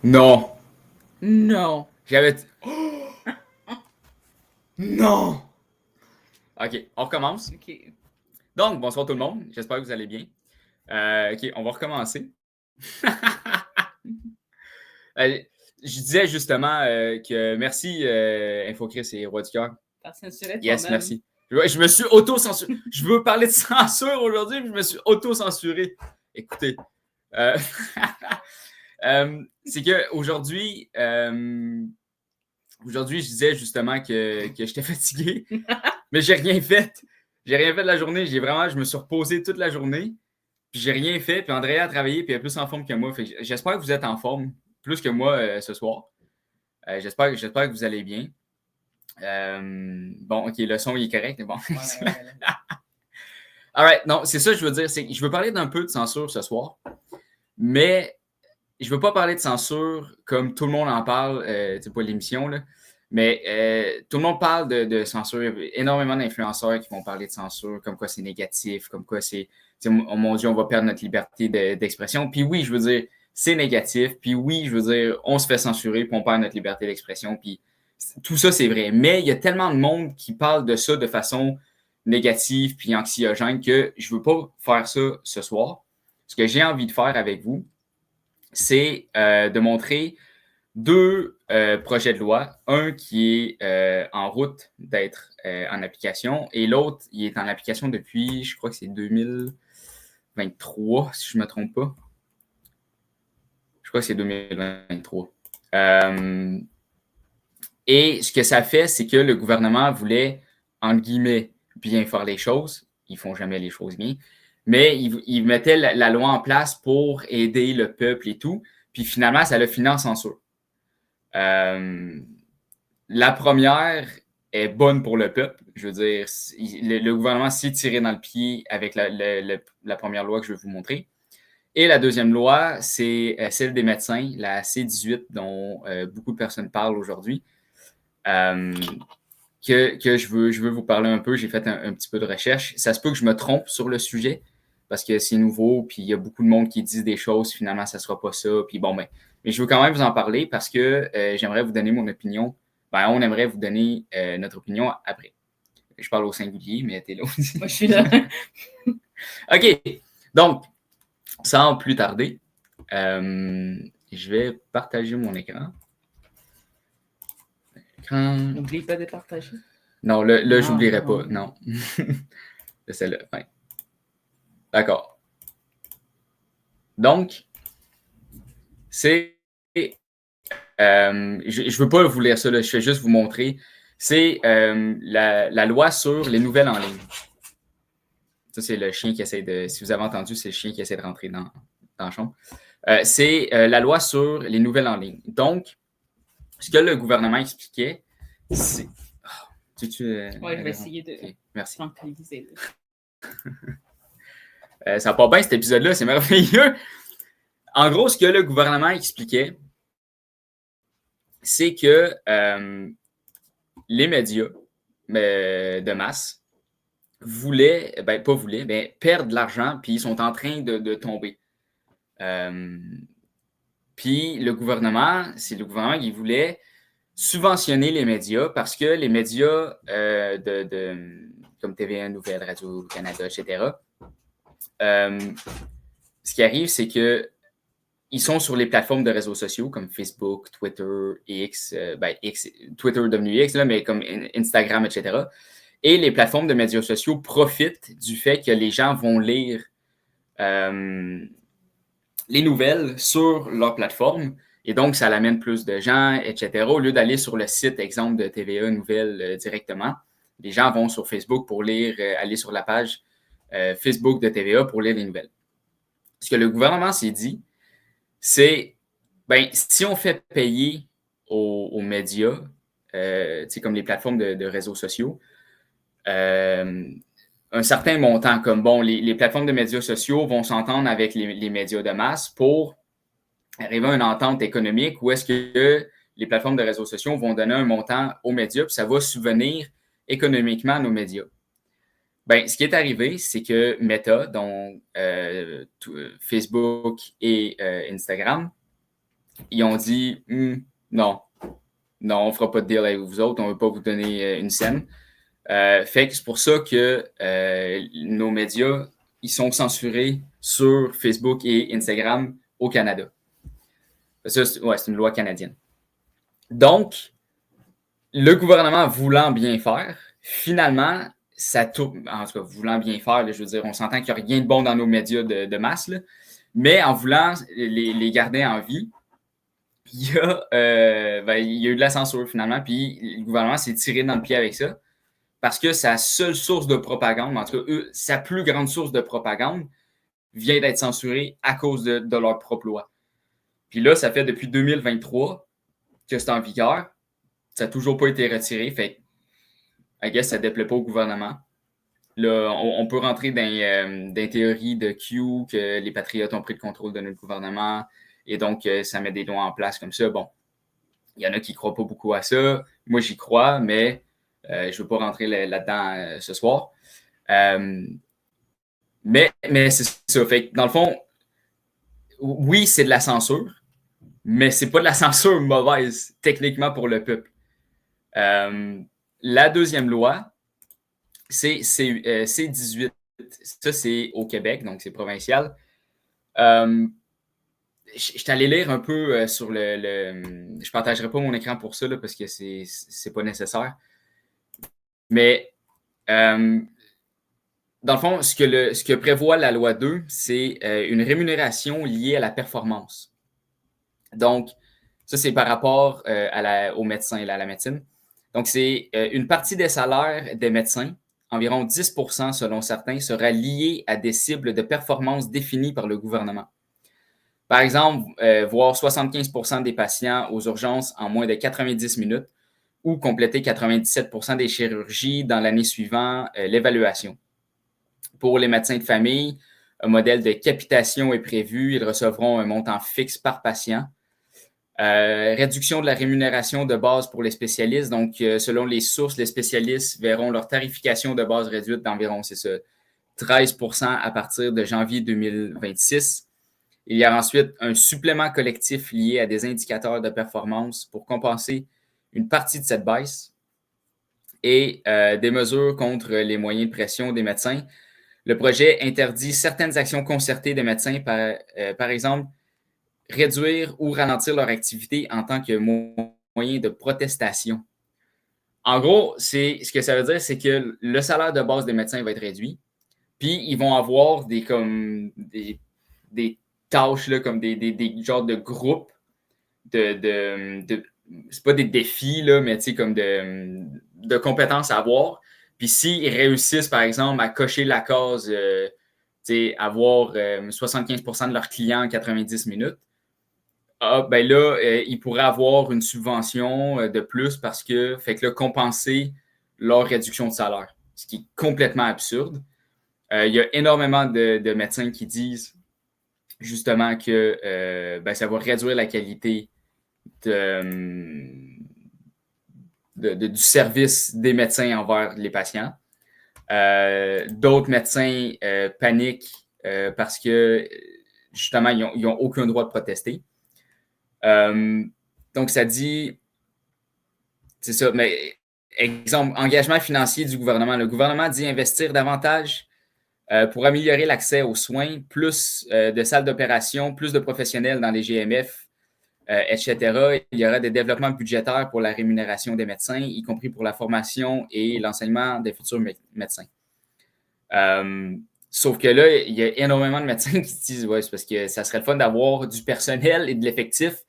Non. Non. J'avais... Oh! Non! OK, on recommence. OK. Donc, bonsoir tout le monde. J'espère que vous allez bien. OK, on va recommencer. Euh, je disais justement que merci InfoChris et Roi du Cœur. T'as censuré Yes, toi-même. merci. Ouais, je me suis auto-censuré. Je veux parler de censure aujourd'hui, mais je me suis auto-censuré. Écoutez, euh, c'est qu'aujourd'hui, aujourd'hui, je disais justement que j'étais fatigué, mais j'ai rien fait. J'ai rien fait de la journée. Je me suis reposé toute la journée, puis j'ai rien fait. Puis Andrea a travaillé, puis elle est plus en forme que moi. Fait que j'espère que vous êtes en forme, plus que moi ce soir. J'espère que vous allez bien. Bon, ok, le son il est correct, mais bon. Ouais. Alright, non, c'est ça que je veux dire. C'est que je veux parler d'un peu de censure ce soir, mais je veux pas parler de censure comme tout le monde en parle, c'est pas l'émission, là. Mais tout le monde parle de censure. Il y a énormément d'influenceurs qui vont parler de censure, comme quoi c'est négatif, comme quoi c'est, oh mon Dieu, on va perdre notre liberté d'expression. Puis oui, je veux dire, c'est négatif. Puis oui, je veux dire, on se fait censurer, puis on perd notre liberté d'expression. Puis tout ça, c'est vrai. Mais il y a tellement de monde qui parle de ça de façon négative puis anxiogène que je veux pas faire ça ce soir. Ce que j'ai envie de faire avec vous, c'est de montrer deux projets de loi. Un qui est en route d'être en application et l'autre, il est en application depuis, je crois que c'est 2023, si je ne me trompe pas. Je crois que c'est 2023. Et ce que ça fait, c'est que le gouvernement voulait, entre guillemets, bien faire les choses. Ils ne font jamais les choses bien. Mais ils mettaient la loi en place pour aider le peuple et tout. Puis finalement, ça l'a fini en censure. La première est bonne pour le peuple. Je veux dire, le gouvernement s'est tiré dans le pied avec la première loi que je vais vous montrer. Et la deuxième loi, c'est celle des médecins, la C-18, dont beaucoup de personnes parlent aujourd'hui, que je veux vous parler un peu. J'ai fait un petit peu de recherche. Ça se peut que je me trompe sur le sujet, parce que c'est nouveau, puis il y a beaucoup de monde qui dit des choses, finalement, ça ne sera pas ça. Puis bon, mais je veux quand même vous en parler parce que j'aimerais vous donner mon opinion. Ben, on aimerait vous donner notre opinion après. Je parle au singulier, mais t'es là aussi. Moi, je suis là. OK. Donc, sans plus tarder, je vais partager mon écran. N'oublie pas de partager. Non, là, j'oublierai pas. Non. C'est là. Ouais. D'accord. Donc, c'est. Je ne veux pas vous lire ça, là, je vais juste vous montrer. C'est la loi sur les nouvelles en ligne. Ça, c'est le chien qui essaie de. Si vous avez entendu, c'est le chien qui essaie de rentrer dans la chambre. C'est la loi sur les nouvelles en ligne. Donc, ce que le gouvernement expliquait, c'est. Oh, Ouais, je vais essayer de okay, merci. tranquilliser. Ça va pas bien cet épisode-là, c'est merveilleux. En gros, ce que le gouvernement expliquait, c'est que les médias de masse voulaient, perdre de l'argent, puis ils sont en train de tomber. Puis le gouvernement, c'est le gouvernement qui voulait subventionner les médias parce que les médias comme TVA Nouvelles, Radio-Canada, etc., ce qui arrive, c'est que ils sont sur les plateformes de réseaux sociaux comme Facebook, Twitter, X, Twitter est devenu X, là, mais comme Instagram, etc. Et les plateformes de médias sociaux profitent du fait que les gens vont lire les nouvelles sur leur plateforme. Et donc, ça l'amène plus de gens, etc. Au lieu d'aller sur le site, exemple, de TVA Nouvelles directement, les gens vont sur Facebook pour lire, aller sur la page Facebook de TVA pour lire les nouvelles. Ce que le gouvernement s'est dit, c'est, si on fait payer aux médias, comme les plateformes de réseaux sociaux, un certain montant, comme les plateformes de médias sociaux vont s'entendre avec les médias de masse pour arriver à une entente économique où est-ce que les plateformes de réseaux sociaux vont donner un montant aux médias, puis ça va subvenir économiquement à nos médias. Ce qui est arrivé, c'est que Meta, donc Facebook et Instagram, ils ont dit non, on ne fera pas de deal avec vous autres, on ne veut pas vous donner une scène. Fait que c'est pour ça que nos médias, ils sont censurés sur Facebook et Instagram au Canada. Ça, c'est une loi canadienne. Donc, le gouvernement voulant bien faire, finalement, ça tourne. En tout cas, voulant bien faire, là, je veux dire, on s'entend qu'il n'y a rien de bon dans nos médias de masse, là, mais en voulant les garder en vie, il y a eu de la censure finalement, puis le gouvernement s'est tiré dans le pied avec ça, parce que sa seule source de propagande, en tout cas, sa plus grande source de propagande, vient d'être censurée à cause de leur propre loi. Puis là, ça fait depuis 2023 que c'est en vigueur. Ça n'a toujours pas été retiré. Fait I guess ça ne déplaît pas au gouvernement. Là, on peut rentrer dans des théories de Q, que les patriotes ont pris le contrôle de notre gouvernement et donc ça met des lois en place comme ça. Bon, il y en a qui ne croient pas beaucoup à ça. Moi, j'y crois, mais je ne veux pas rentrer là-dedans ce soir. Mais c'est ça. Fait que dans le fond, oui, c'est de la censure, mais c'est pas de la censure mauvaise, techniquement, pour le peuple. La deuxième loi, c'est C-18. Ça, c'est au Québec, donc c'est provincial. Je suis allé lire un peu sur je ne partagerai pas mon écran pour ça, là, parce que c'est pas nécessaire. Mais dans le fond, ce que prévoit la loi 2, c'est une rémunération liée à la performance. Donc, ça, c'est par rapport aux médecins, à la médecine. Donc, c'est une partie des salaires des médecins, environ 10% selon certains, sera liée à des cibles de performance définies par le gouvernement. Par exemple, voir 75% des patients aux urgences en moins de 90 minutes ou compléter 97% des chirurgies dans l'année suivant l'évaluation. Pour les médecins de famille, un modèle de capitation est prévu. Ils recevront un montant fixe par patient. Réduction de la rémunération de base pour les spécialistes. Donc, selon les sources, les spécialistes verront leur tarification de base réduite d'environ, 13% à partir de janvier 2026. Il y a ensuite un supplément collectif lié à des indicateurs de performance pour compenser une partie de cette baisse et des mesures contre les moyens de pression des médecins. Le projet interdit certaines actions concertées des médecins, par exemple, réduire ou ralentir leur activité en tant que moyen de protestation. En gros, ce que ça veut dire, c'est que le salaire de base des médecins va être réduit, puis ils vont avoir des tâches, là, comme des genres de groupes c'est pas des défis, là, mais comme de compétences à avoir. Puis s'ils réussissent, par exemple, à cocher la case, avoir 75% de leurs clients en 90 minutes, ben là, ils pourraient avoir une subvention de plus parce que, fait que là, compenser leur réduction de salaire, ce qui est complètement absurde. Il y a énormément de médecins qui disent justement que ben, ça va réduire la qualité du service des médecins envers les patients. D'autres médecins paniquent parce que justement, ils n'ont aucun droit de protester. Donc, ça dit, c'est ça, mais exemple, engagement financier du gouvernement. Le gouvernement dit investir davantage pour améliorer l'accès aux soins, plus de salles d'opération, plus de professionnels dans les GMF, etc. Il y aura des développements budgétaires pour la rémunération des médecins, y compris pour la formation et l'enseignement des futurs médecins. Sauf que là, il y a énormément de médecins qui disent ouais, c'est parce que ça serait le fun d'avoir du personnel et de l'effectif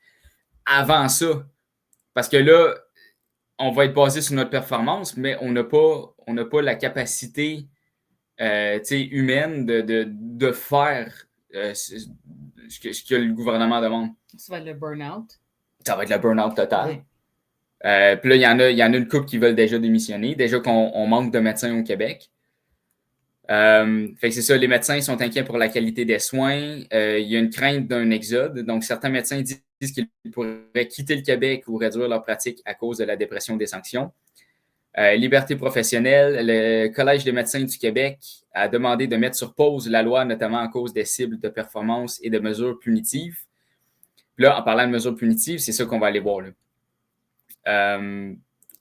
avant ça. Parce que là, on va être basé sur notre performance, mais on n'a pas la capacité humaine de faire ce que le gouvernement demande. Ça va être le burn-out. Ça va être le burn-out total. Oui. Puis là, il y en a une couple qui veulent déjà démissionner. Déjà qu'on manque de médecins au Québec. Fait que c'est ça, les médecins sont inquiets pour la qualité des soins. Il y a une crainte d'un exode. Donc, certains médecins disent qu'ils pourraient quitter le Québec ou réduire leur pratique à cause de la dépression des sanctions. Liberté professionnelle, le Collège des médecins du Québec a demandé de mettre sur pause la loi, notamment à cause des cibles de performance et de mesures punitives. Puis là, en parlant de mesures punitives, c'est ça qu'on va aller voir là.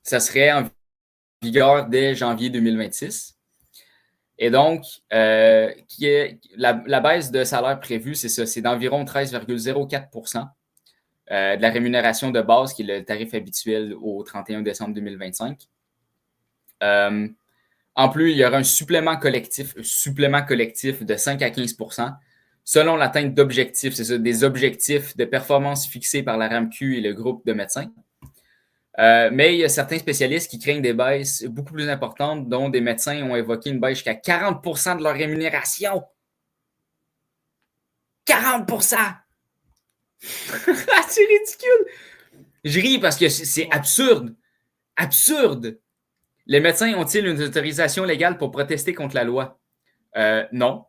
Ça serait en vigueur dès janvier 2026. Et donc, la baisse de salaire prévue, c'est ça, c'est d'environ 13,04% de la rémunération de base, qui est le tarif habituel au 31 décembre 2025. En plus, il y aura un supplément collectif de 5 à 15% selon l'atteinte d'objectifs, c'est ça, des objectifs de performance fixés par la RAMQ et le groupe de médecins. Mais il y a certains spécialistes qui craignent des baisses beaucoup plus importantes, dont des médecins ont évoqué une baisse jusqu'à 40% de leur rémunération. 40%! C'est ridicule! Je ris parce que c'est absurde. Absurde! Les médecins ont-ils une autorisation légale pour protester contre la loi? Non.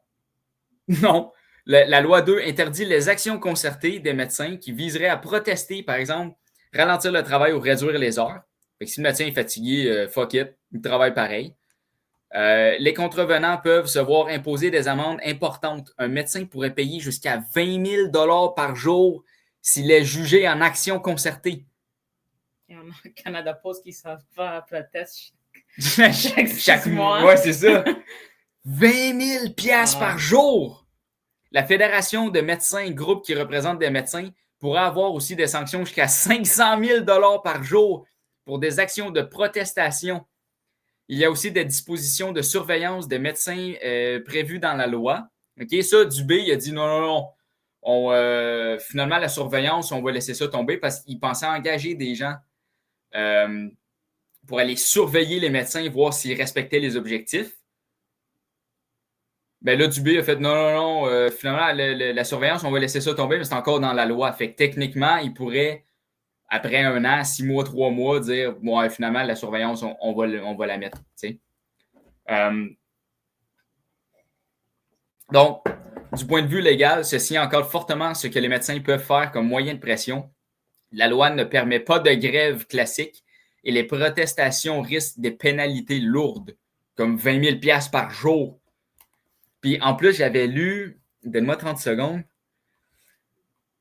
Non. La loi 2 interdit les actions concertées des médecins qui viseraient à protester, par exemple, ralentir le travail ou réduire les heures. Fait que si le médecin est fatigué, fuck it, il travaille pareil. Les contrevenants peuvent se voir imposer des amendes importantes. Un médecin pourrait payer jusqu'à 20 000 $ par jour s'il est jugé en action concertée. Il y en a au Canada Post qui savent pas protester chaque mois. Ouais, c'est ça. 20 000 $ par jour. La Fédération de médecins, groupe qui représente des médecins, pourra avoir aussi des sanctions jusqu'à 500 000 $ par jour pour des actions de protestation. Il y a aussi des dispositions de surveillance des médecins prévues dans la loi. Okay, ça, Dubé, il a dit non. Finalement, la surveillance, on va laisser ça tomber parce qu'il pensait engager des gens pour aller surveiller les médecins, voir s'ils respectaient les objectifs. Ben là, Dubé a fait non. Finalement, la surveillance, on va laisser ça tomber, mais c'est encore dans la loi. Fait que techniquement, il pourrait, après 1 an, 6 mois, 3 mois, dire bon, finalement, la surveillance, on va la mettre. Donc, du point de vue légal, ceci encadre fortement ce que les médecins peuvent faire comme moyen de pression. La loi ne permet pas de grève classique et les protestations risquent des pénalités lourdes, comme 20 000 $ par jour. Puis en plus, j'avais lu, donne-moi 30 secondes.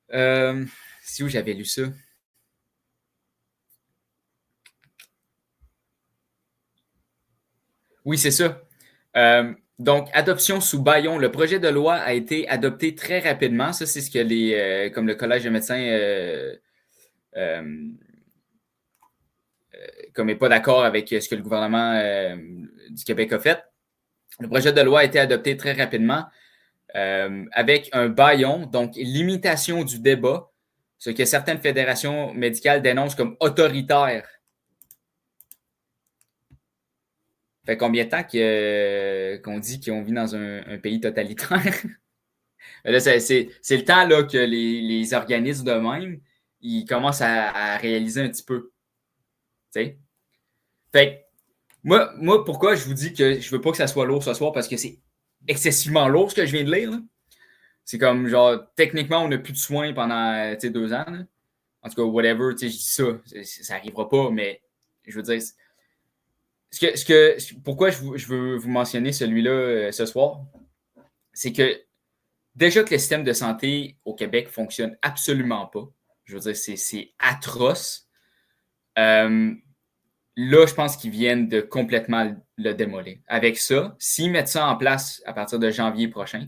C'est où j'avais lu ça? Oui, c'est ça. Donc, adoption sous bâillon. Le projet de loi a été adopté très rapidement. Ça, c'est ce que comme le Collège des médecins comme n'est pas d'accord avec ce que le gouvernement du Québec a fait. Le projet de loi a été adopté très rapidement avec un bâillon, donc limitation du débat, ce que certaines fédérations médicales dénoncent comme autoritaire. Fait combien de temps qu'on dit qu'on vit dans un pays totalitaire? Là, c'est le temps là, que les organismes de même, ils commencent à réaliser un petit peu. T'sais? Fait moi, pourquoi je vous dis que je veux pas que ça soit lourd ce soir, parce que c'est excessivement lourd ce que je viens de lire. Là. C'est comme, genre, techniquement, on n'a plus de soins pendant 2 ans. Là. En tout cas, whatever, je dis ça. Ça n'arrivera pas, mais je veux dire... Pourquoi je veux vous mentionner celui-là ce soir, c'est que déjà que le système de santé au Québec fonctionne absolument pas. Je veux dire, c'est atroce. Là, je pense qu'ils viennent de complètement le démolir. Avec ça, s'ils mettent ça en place à partir de janvier prochain,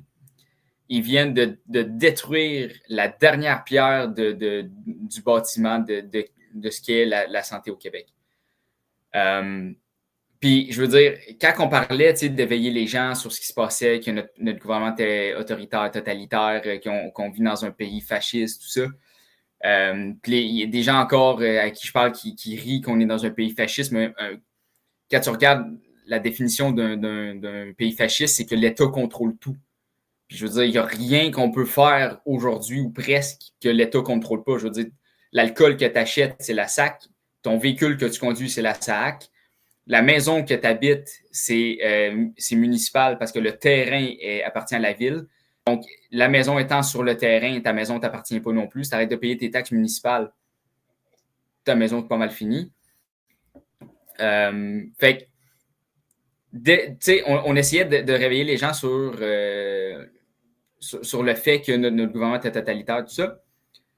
ils viennent de détruire la dernière pierre du bâtiment de ce qu'est la santé au Québec. Puis, je veux dire, quand on parlait d'éveiller les gens sur ce qui se passait, que notre gouvernement était autoritaire, totalitaire, qu'on vit dans un pays fasciste, tout ça, puis il y a des gens encore à qui je parle qui rient qu'on est dans un pays fasciste, mais quand tu regardes la définition d'un pays fasciste, c'est que l'État contrôle tout. Puis je veux dire, il n'y a rien qu'on peut faire aujourd'hui ou presque que l'État ne contrôle pas. Je veux dire, l'alcool que tu achètes, c'est la SAC. Ton véhicule que tu conduis, c'est la SAC. La maison que tu habites, c'est municipal parce que le terrain appartient à la ville. Donc, la maison étant sur le terrain, ta maison ne t'appartient pas non plus. Si tu arrêtes de payer tes taxes municipales, ta maison est pas mal finie. Fait que, on essayait de réveiller les gens sur le fait que notre gouvernement était totalitaire, tout ça.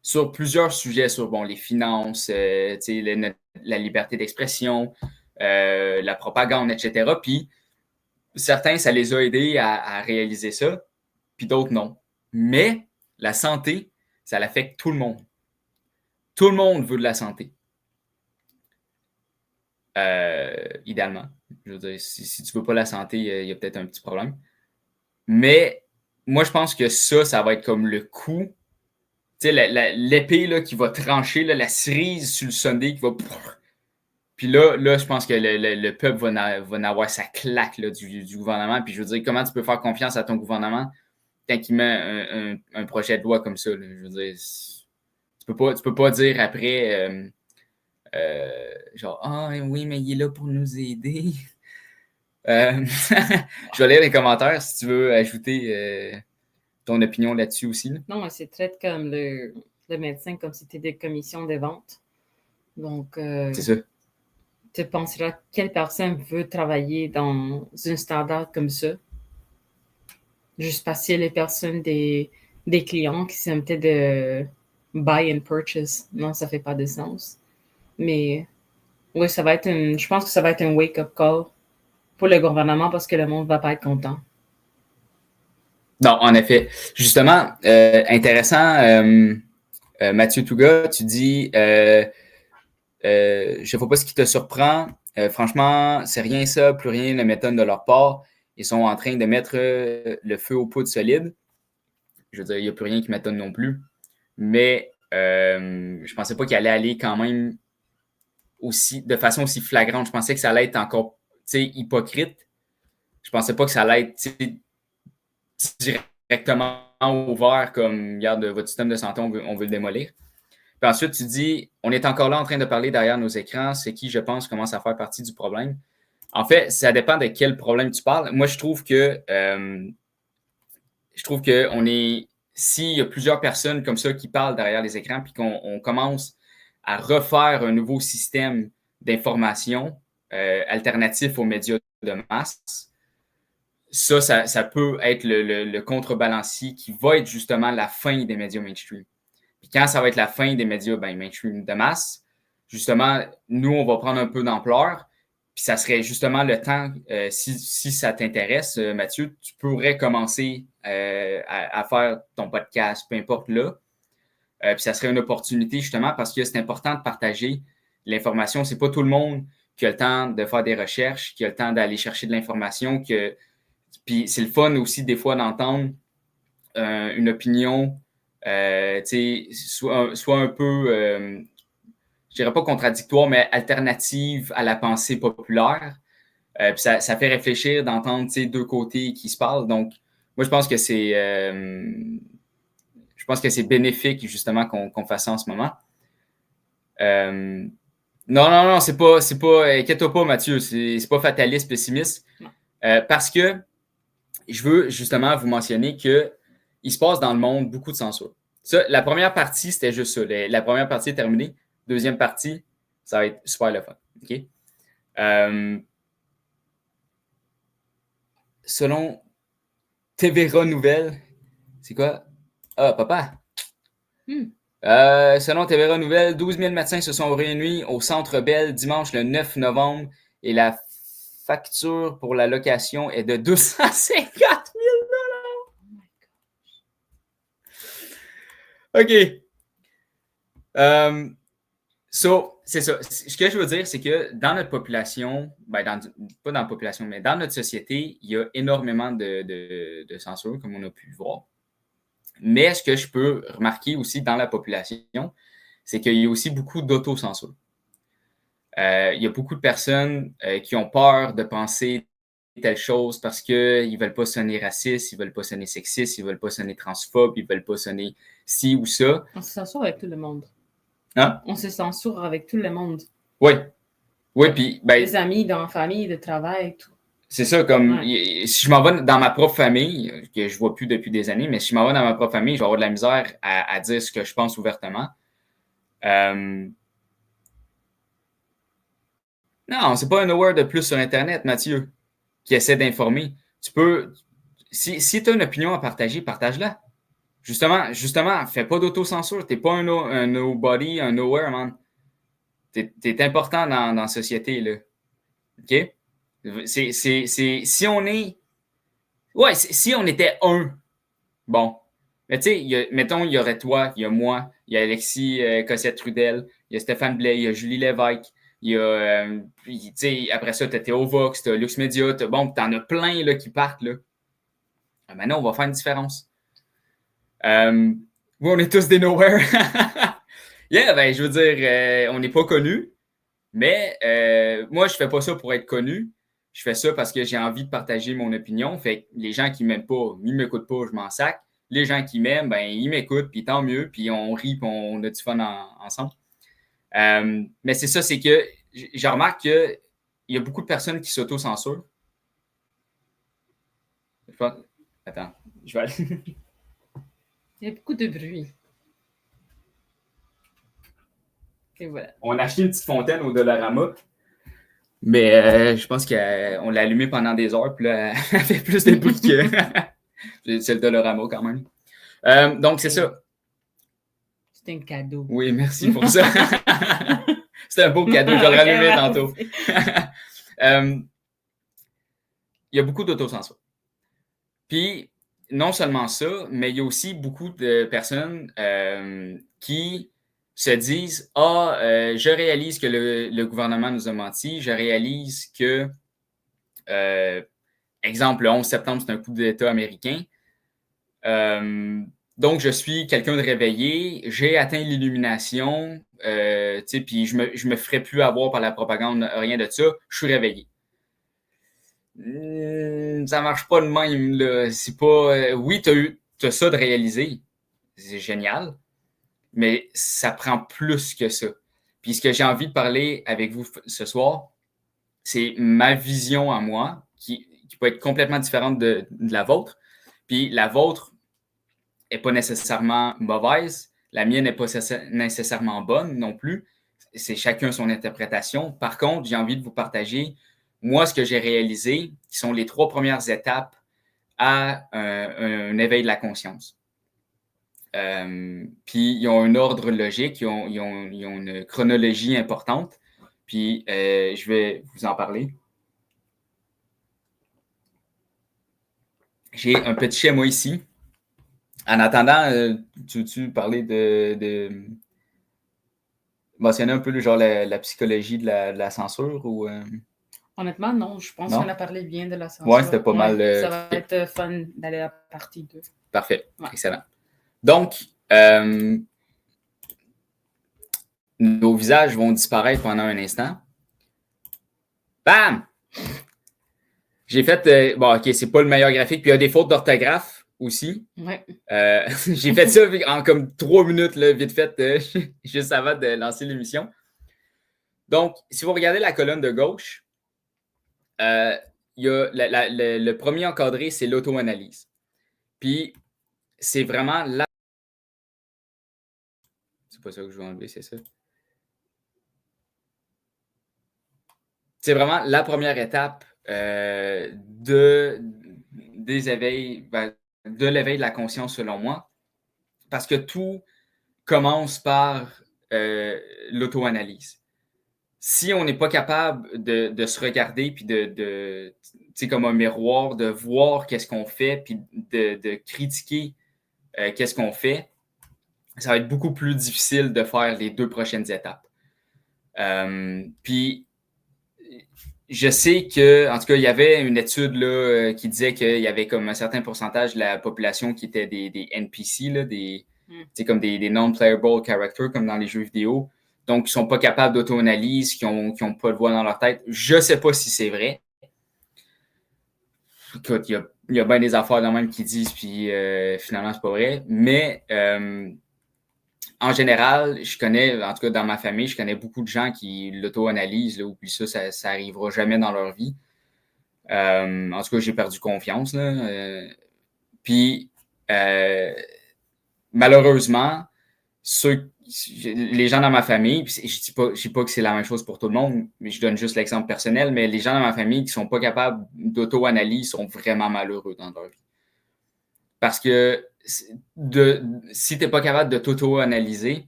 sur plusieurs sujets, sur bon, les finances, la liberté d'expression, la propagande, etc. Puis certains, ça les a aidés à réaliser ça, puis d'autres non. Mais la santé, ça l'affecte tout le monde. Tout le monde veut de la santé. Idéalement. Je veux dire, si tu veux pas la santé, il y a peut-être un petit problème. Mais moi, je pense que ça va être comme le coup. Tu sais, l'épée là, qui va trancher, là, la cerise sur le Sunday qui va. Puis là, je pense que le peuple va avoir sa claque là, du gouvernement. Puis je veux dire, comment tu peux faire confiance à ton gouvernement quand il met un projet de loi comme ça? Là? Je veux dire, tu peux pas dire après. Genre, ah oui, mais il est là pour nous aider. Je vais lire les commentaires si tu veux ajouter ton opinion là-dessus aussi. Là. Non, c'est traite comme le médecin, comme si c'était des commissions de vente. Donc, c'est ça. Tu penseras quelle personne veut travailler dans un standard comme ça? Juste parce qu'il y a les personnes des clients qui sont peut-être de buy and purchase. Non, ça fait pas de sens. Mais oui, je pense que ça va être un wake-up call pour le gouvernement parce que le monde va pas être content. Non, en effet. Justement, intéressant, Mathieu Touga, tu dis, je ne sais pas ce qui te surprend. Franchement, c'est rien ça, plus rien ne m'étonne de leur part. Ils sont en train de mettre le feu aux poudres solides. Je veux dire, il n'y a plus rien qui m'étonne non plus. Mais je pensais pas qu'il allait aller quand même de façon aussi flagrante. Je pensais que ça allait être encore hypocrite. Je pensais pas que ça allait être directement ouvert comme, regarde, votre système de santé, on veut le démolir. Puis ensuite, tu dis, on est encore là en train de parler derrière nos écrans, ce qui, je pense, commence à faire partie du problème. En fait, ça dépend de quel problème tu parles. Moi, je trouve que on est, s'il y a plusieurs personnes comme ça qui parlent derrière les écrans, puis qu'on commence à refaire un nouveau système d'information alternatif aux médias de masse, ça peut être le contrebalancier qui va être justement la fin des médias mainstream. Puis quand ça va être la fin des médias mainstream de masse, justement, nous, on va prendre un peu d'ampleur. Puis ça serait justement le temps, si ça t'intéresse, Mathieu, tu pourrais commencer à faire ton podcast, peu importe là. Puis ça serait une opportunité justement parce que c'est important de partager l'information. C'est pas tout le monde qui a le temps de faire des recherches, qui a le temps d'aller chercher de l'information. Puis c'est le fun aussi des fois d'entendre une opinion soit un peu, je dirais pas contradictoire, mais alternative à la pensée populaire. Puis ça fait réfléchir d'entendre deux côtés qui se parlent. Donc, moi, je pense que c'est bénéfique justement qu'on fasse ça en ce moment. Non, c'est pas, inquiète-toi pas, Mathieu, c'est pas fataliste, pessimiste. Parce que je veux justement vous mentionner que il se passe dans le monde beaucoup de censure. Ça, la première partie, c'était juste ça. La première partie est terminée. Deuxième partie, ça va être super le fun. OK? Selon TVRA Nouvelles, c'est quoi? Ah, papa! Selon TVRA Nouvelles, 12 000 médecins se sont réunis au Centre Bell dimanche le 9 novembre et la facture pour la location est de 250 000 OK. C'est ça. Ce que je veux dire, c'est que dans notre population, pas dans la population, mais dans notre société, il y a énormément de censure, comme on a pu le voir. Mais ce que je peux remarquer aussi dans la population, c'est qu'il y a aussi beaucoup d'autocensure. Il y a beaucoup de personnes qui ont peur de penser telle chose parce qu'ils ne veulent pas sonner racistes, ils ne veulent pas sonner sexistes, ils ne veulent pas sonner transphobes, ils ne veulent pas sonner ci ou ça. On se censure avec tout le monde. Hein? On se censure avec tout le monde. Oui. Oui, puis... les amis, dans la famille, de travail, tout. C'est ça, comme si je m'en vais dans ma propre famille, que je ne vois plus depuis des années, mais si je m'en vais dans ma propre famille, je vais avoir de la misère à dire ce que je pense ouvertement. Non, c'est pas un aware de plus sur Internet, Mathieu, qui essaie d'informer. Tu peux. Si tu as une opinion à partager, partage-la. Justement, fais pas d'autocensure. T'es pas un nobody, un nowhere, man. T'es important dans la société, là. OK? Si on est... Ouais, si on était un, bon. Mais tu sais, mettons, il y aurait toi, il y a moi, il y a Alexis Cossette-Trudel, il y a Stéphane Blais, il y a Julie Lévesque, il y a... tu sais, après ça, t'as Théo Vox, t'as Lux Media, bon, t'en as plein, là, qui partent, là. Maintenant, on va faire une différence. Oui, on est tous des nowhere. Yeah, ben, je veux dire, on n'est pas connus, mais moi, je fais pas ça pour être connu. Je fais ça parce que j'ai envie de partager mon opinion. Fait que les gens qui m'aiment pas, ils m'écoutent pas, je m'en sac. Les gens qui m'aiment, ben, ils m'écoutent, puis tant mieux, puis on rit, puis on a du fun ensemble. Mais c'est ça, c'est que je remarque qu'il y a beaucoup de personnes qui s'auto-censurent. Attends, je vais aller. Il y a beaucoup de bruit. Et voilà. On a acheté une petite fontaine au Dollarama, mais je pense qu'on l'a allumée pendant des heures, puis là, elle fait plus de bruit que... C'est le Dollarama quand même. Donc, c'est ça. C'est un cadeau. Oui, merci pour ça. C'est un beau cadeau, je vais le rallumer tantôt. Il y a beaucoup d'autocensure. Puis, non seulement ça, mais il y a aussi beaucoup de personnes qui se disent « Ah, je réalise que le gouvernement nous a menti, je réalise que, exemple, le 11 septembre, c'est un coup d'État américain. Donc, je suis quelqu'un de réveillé, j'ai atteint l'illumination, puis je me ferai plus avoir par la propagande, rien de ça, je suis réveillé. » Ça marche pas de même, là. C'est pas... oui, t'as ça de réaliser. C'est génial. Mais ça prend plus que ça. Puis ce que j'ai envie de parler avec vous ce soir, c'est ma vision à moi, qui peut être complètement différente de la vôtre. Puis la vôtre n'est pas nécessairement mauvaise. La mienne n'est pas nécessairement bonne non plus. C'est chacun son interprétation. Par contre, j'ai envie de vous partager, moi, ce que j'ai réalisé, qui sont les 3 premières étapes à un éveil de la conscience. Puis, ils ont un ordre logique, ils ont une chronologie importante. Puis, je vais vous en parler. J'ai un petit schéma ici. En attendant, tu veux-tu parler de mentionner un peu genre la psychologie de la censure ou Honnêtement, non. Je pense qu'on a parlé bien de la censure. Ouais, c'était pas mal. Ça va être fun d'aller à la partie 2. Parfait. Ouais. Excellent. Donc, nos visages vont disparaître pendant un instant. Bam! J'ai fait... bon, OK, c'est pas le meilleur graphique. Puis il y a des fautes d'orthographe aussi. Ouais. J'ai fait ça en comme 3 minutes, là, vite fait, juste avant de lancer l'émission. Donc, si vous regardez la colonne de gauche, il y a le premier encadré, c'est l'auto-analyse. Puis, c'est vraiment la... C'est pas ça que je veux enlever, c'est ça. C'est vraiment la première étape des éveils, de l'éveil de la conscience, selon moi, parce que tout commence par l'auto-analyse. Si on n'est pas capable de se regarder, puis tu sais, comme un miroir, de voir qu'est-ce qu'on fait, puis de critiquer qu'est-ce qu'on fait, ça va être beaucoup plus difficile de faire les 2 prochaines étapes. Puis, je sais que, en tout cas, il y avait une étude là, qui disait qu'il y avait comme un certain pourcentage de la population qui était des NPC, là, comme des non-playable characters, comme dans les jeux vidéo. Donc, qui ne sont pas capables d'auto-analyse, qui ont pas de voix dans leur tête. Je ne sais pas si c'est vrai. Écoute, il y a bien des affaires dans même qui disent, puis finalement, c'est pas vrai. Mais en général, je connais, en tout cas dans ma famille, je connais beaucoup de gens qui l'auto-analysent, là, puis ça arrivera jamais dans leur vie. En tout cas, j'ai perdu confiance. Là. Puis, malheureusement, les gens dans ma famille, je dis pas que c'est la même chose pour tout le monde, mais je donne juste l'exemple personnel, mais les gens dans ma famille qui sont pas capables d'auto-analyse sont vraiment malheureux dans leur vie. Parce que si tu n'es pas capable de t'auto-analyser,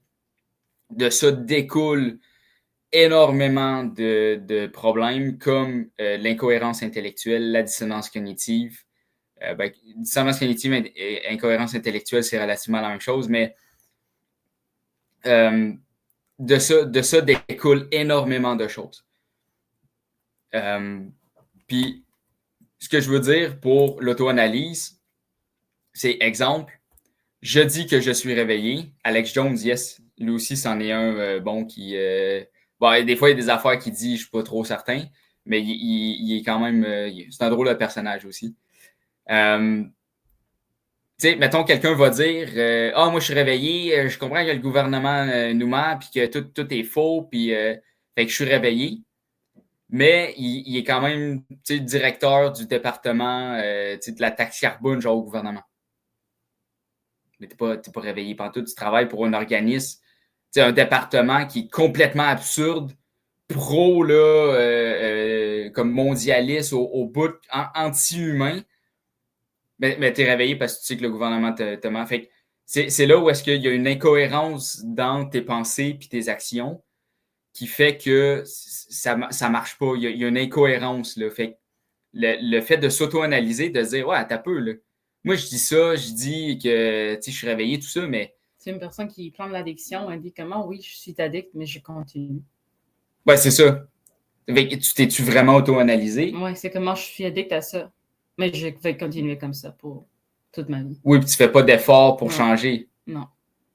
de ça découle énormément de problèmes comme l'incohérence intellectuelle, la dissonance cognitive. Dissonance cognitive et incohérence intellectuelle, c'est relativement la même chose, mais de ça découle énormément de choses. Puis, ce que je veux dire pour l'auto-analyse, c'est exemple, je dis que je suis réveillé. Alex Jones, yes, lui aussi, c'en est un qui... des fois, il y a des affaires qu'il dit, je ne suis pas trop certain, mais il est quand même... c'est un drôle de personnage aussi. Tu sais, mettons, quelqu'un va dire moi, je suis réveillé, je comprends que le gouvernement nous ment, puis que tout est faux, puis fait que je suis réveillé. Mais il est quand même directeur du département de la taxe carbone, genre au gouvernement. Mais tu n'es pas réveillé pantoute, tu travailles pour un organisme, un département qui est complètement absurde, pro, là, comme mondialiste, au bout, anti-humain. Mais tu es réveillé parce que tu sais que le gouvernement te ment. Fait que c'est là où est-ce qu'il y a une incohérence dans tes pensées et tes actions qui fait que ça marche pas. Il y a une incohérence. Là. Fait que le fait de s'auto-analyser, de se dire, ouais, t'as peu, là. Moi, je dis ça, je dis que je suis réveillé, tout ça, mais. C'est une personne qui prend de l'addiction, elle dit comment, oui, je suis addict, mais je continue. Ouais, c'est ça. T'es-tu vraiment auto-analysé? Ouais, c'est comment je suis addict à ça. Mais je vais continuer comme ça pour toute ma vie. Oui, puis tu fais pas d'effort pour changer. Non.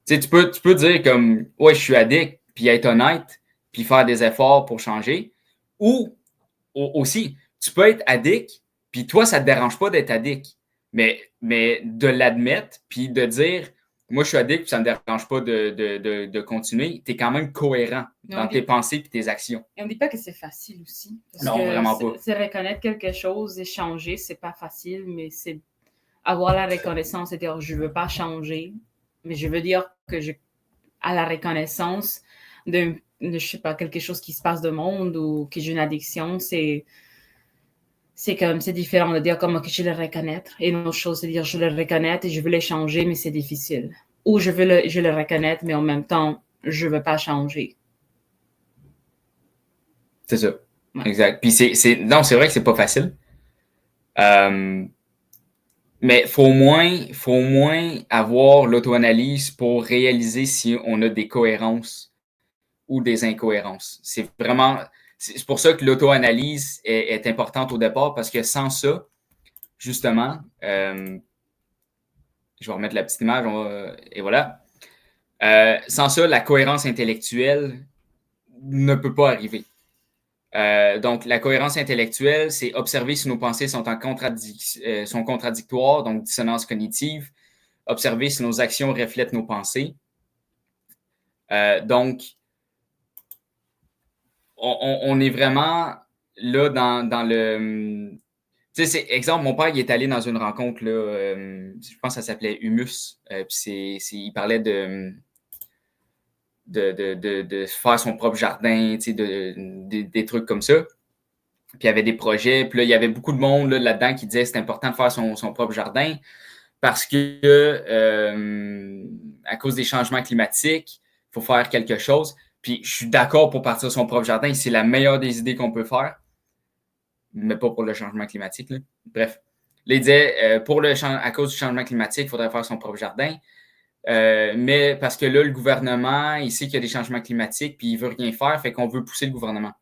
Tu peux dire comme, ouais, je suis addict, puis être honnête, puis faire des efforts pour changer. Ou aussi, tu peux être addict, puis toi, ça te dérange pas d'être addict. Mais de l'admettre, puis de dire, moi, je suis addict, puis ça me dérange pas de continuer, tu es quand même cohérent dans tes pensées et tes actions. Et on ne dit pas que c'est facile aussi. Parce non, que vraiment pas. C'est reconnaître quelque chose et changer, c'est pas facile, mais c'est avoir la reconnaissance et dire, je veux pas changer, mais je veux dire que à la reconnaissance de, je sais pas, quelque chose qui se passe de monde ou que j'ai une addiction, c'est différent de dire comment que je le reconnaître. Et une autre chose, c'est de dire je le reconnaître et je veux le changer, mais c'est difficile. Ou je le reconnaître, mais en même temps, je veux pas changer. C'est ça. Ouais. Exact. Puis non, c'est vrai que c'est pas facile. Mais il faut au moins avoir l'auto-analyse pour réaliser si on a des cohérences ou des incohérences. C'est pour ça que l'auto-analyse est importante au départ, parce que sans ça, justement, je vais remettre la petite image, et voilà. Sans ça, la cohérence intellectuelle ne peut pas arriver. Donc, la cohérence intellectuelle, c'est observer si nos pensées sont contradictoires, donc dissonance cognitive. Observer si nos actions reflètent nos pensées. Donc, on est vraiment là dans le... Tu sais, exemple, mon père, il est allé dans une rencontre, là, je pense que ça s'appelait Humus. Puis il parlait de faire son propre jardin, tu sais, des trucs comme ça. Puis il y avait des projets, puis là, il y avait beaucoup de monde là-dedans qui disait que c'est important de faire son propre jardin parce que à cause des changements climatiques, il faut faire quelque chose. Puis je suis d'accord pour partir son propre jardin, c'est la meilleure des idées qu'on peut faire, mais pas pour le changement climatique. Là. Bref, là, il disait, à cause du changement climatique, il faudrait faire son propre jardin. Mais parce que là, le gouvernement, il sait qu'il y a des changements climatiques, puis il veut rien faire, fait qu'on veut pousser le gouvernement.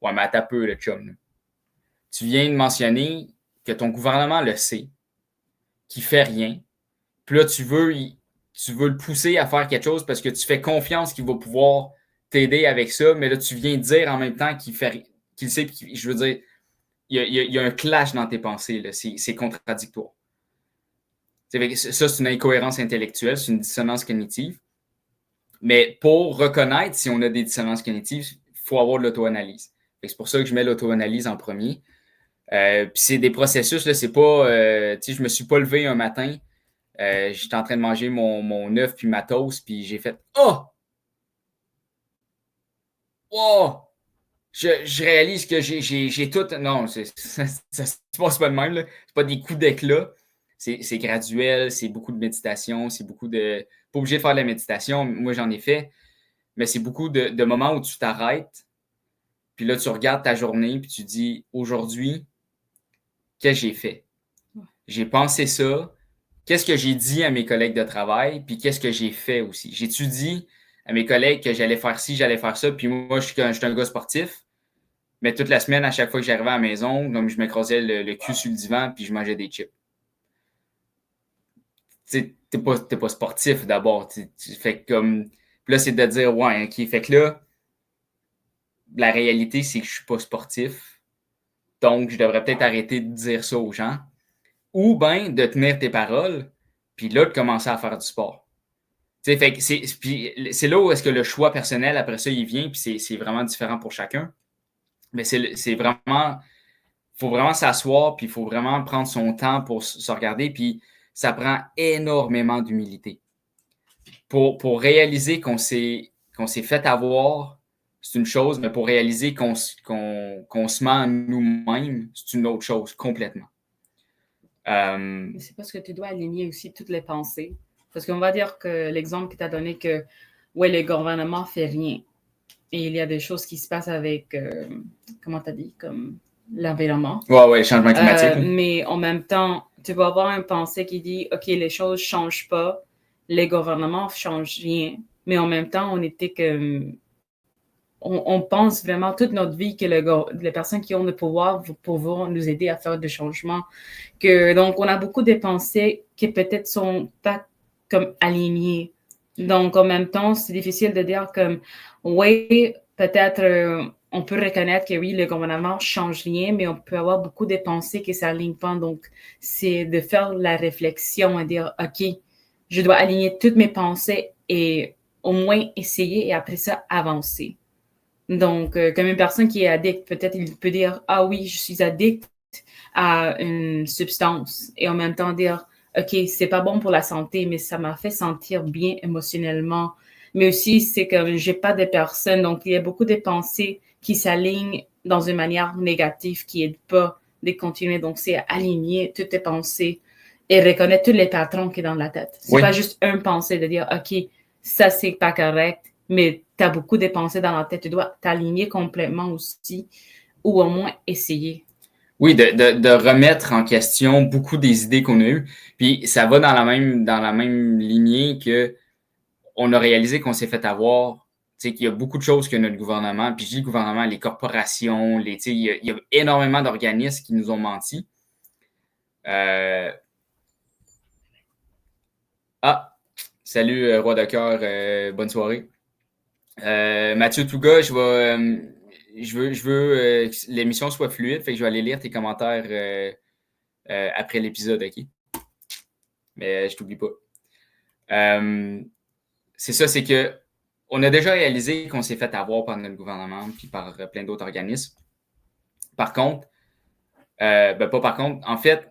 Ouais, mais attends peu, le chum. Là. Tu viens de mentionner que ton gouvernement le sait, qu'il fait rien. Puis là, tu veux le pousser à faire quelque chose parce que tu fais confiance qu'il va pouvoir t'aider avec ça, mais là, tu viens de dire en même temps qu'il sait, je veux dire, il y a un clash dans tes pensées, là. C'est contradictoire. Ça, c'est une incohérence intellectuelle, c'est une dissonance cognitive. Mais pour reconnaître si on a des dissonances cognitives, il faut avoir de l'auto-analyse. C'est pour ça que je mets l'auto-analyse en premier. Puis c'est des processus, là, c'est pas... je me suis pas levé un matin, j'étais en train de manger mon œuf puis ma toast, puis j'ai fait « Oh! Wow! Je réalise que j'ai tout... » Non, ça se passe pas de même. Là. C'est pas des coups d'éclat. c'est graduel, c'est beaucoup de méditation, c'est beaucoup de... Pas obligé de faire de la méditation, moi j'en ai fait, mais c'est beaucoup de moments où tu t'arrêtes, puis là tu regardes ta journée, puis tu dis, aujourd'hui, qu'est-ce que j'ai fait? J'ai pensé ça, qu'est-ce que j'ai dit à mes collègues de travail, puis qu'est-ce que j'ai fait aussi? J'ai-tu dit à mes collègues que j'allais faire ci, j'allais faire ça, puis moi, je suis un gars sportif, mais toute la semaine, à chaque fois que j'arrivais à la maison, donc je m'écrasais le cul sur le divan, puis je mangeais des chips. Tu sais, t'es pas sportif d'abord. Tu fais comme. Puis là, c'est de dire, ouais, OK. Fait que là, la réalité, c'est que je suis pas sportif. Donc, je devrais peut-être arrêter de dire ça aux gens. Ou bien de tenir tes paroles, puis là, de commencer à faire du sport. Tu sais, fait que c'est là où est-ce que le choix personnel, après ça, il vient, puis c'est vraiment différent pour chacun. Mais c'est vraiment. Il faut vraiment s'asseoir, puis il faut vraiment prendre son temps pour se regarder, puis ça prend énormément d'humilité. Pour réaliser qu'on s'est fait avoir, c'est une chose, mais pour réaliser qu'on se ment nous-mêmes, c'est une autre chose complètement. Mais c'est parce que tu dois aligner aussi toutes les pensées. Parce qu'on va dire que l'exemple que tu as donné que ouais, le gouvernement fait rien. Et il y a des choses qui se passent avec, comment tu as dit, comme l'environnement. Ouais, changement climatique. Mais en même temps, tu vas avoir une pensée qui dit, OK, les choses ne changent pas, les gouvernements ne changent rien. Mais en même temps, on était comme... On pense vraiment toute notre vie que les personnes qui ont le pouvoir vont pouvoir nous aider à faire des changements. Donc, on a beaucoup de pensées qui peut-être sont pas comme alignées. Donc, en même temps, c'est difficile de dire comme, oui, peut-être on peut reconnaître que oui, le gouvernement ne change rien, mais on peut avoir beaucoup de pensées qui ne s'alignent pas. Donc, c'est de faire la réflexion et dire, OK, je dois aligner toutes mes pensées et au moins essayer et après ça, avancer. Donc, comme une personne qui est addict, peut-être il peut dire, ah oui, je suis addict à une substance et en même temps dire, OK, c'est pas bon pour la santé, mais ça m'a fait sentir bien émotionnellement. Mais aussi, c'est que j'ai pas de personne. Donc, il y a beaucoup de pensées qui s'alignent dans une manière négative qui aide pas de continuer. Donc, c'est aligner toutes tes pensées et reconnaître tous les patrons qui sont dans la tête. C'est pas juste une pensée de dire, OK, ça, c'est pas correct, mais tu as beaucoup de pensées dans la tête. Tu dois t'aligner complètement aussi ou au moins essayer. Oui, de remettre en question beaucoup des idées qu'on a eues. Puis ça va dans la même lignée que on a réalisé qu'on s'est fait avoir, tu sais, qu'il y a beaucoup de choses que notre gouvernement, puis je dis le gouvernement, les corporations, tu sais, il y a énormément d'organismes qui nous ont menti. Ah, salut Roi de cœur, bonne soirée. Mathieu Touga, je veux que l'émission soit fluide, fait que je vais aller lire tes commentaires après l'épisode, OK? Mais je t'oublie pas. C'est ça, c'est que on a déjà réalisé qu'on s'est fait avoir par notre gouvernement puis par plein d'autres organismes. Par contre, pas par contre, en fait,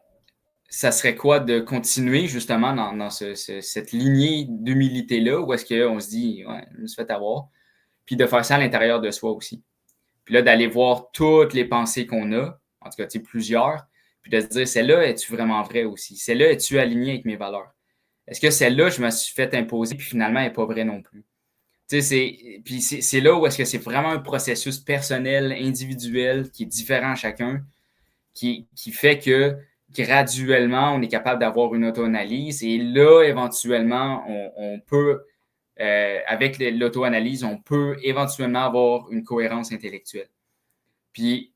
ça serait quoi de continuer justement dans cette lignée d'humilité-là où est-ce qu'on se dit, ouais, je me suis fait avoir, puis de faire ça à l'intérieur de soi aussi. Puis là, d'aller voir toutes les pensées qu'on a, en tout cas, tu sais, plusieurs, puis de se dire, celle-là, es-tu vraiment vraie aussi? Celle-là, es-tu alignée avec mes valeurs? Est-ce que celle-là, je me suis fait imposer, puis finalement, elle n'est pas vraie non plus? Tu sais, c'est là où est-ce que c'est vraiment un processus personnel, individuel, qui est différent à chacun, qui fait que graduellement, on est capable d'avoir une auto-analyse et là, éventuellement, on peut, avec l'auto-analyse, on peut éventuellement avoir une cohérence intellectuelle. Puis,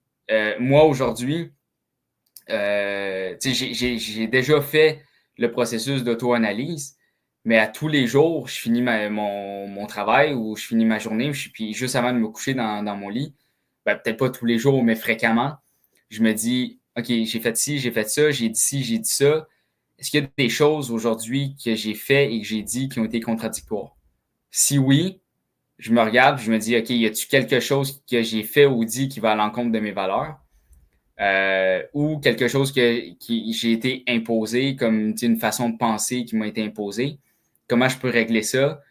moi, aujourd'hui, j'ai déjà fait le processus d'auto-analyse, mais à tous les jours, je finis mon travail ou je finis ma journée, puis juste avant de me coucher dans mon lit, ben, peut-être pas tous les jours, mais fréquemment, je me dis, OK, j'ai fait ci, j'ai fait ça, j'ai dit ci, j'ai dit ça. Est-ce qu'il y a des choses aujourd'hui que j'ai fait et que j'ai dit qui ont été contradictoires? Si oui, je me regarde, je me dis, OK, y a-t-il quelque chose que j'ai fait ou dit qui va à l'encontre de mes valeurs? Ou quelque chose qui j'ai été imposé, comme une façon de penser qui m'a été imposée. Comment je peux régler ça?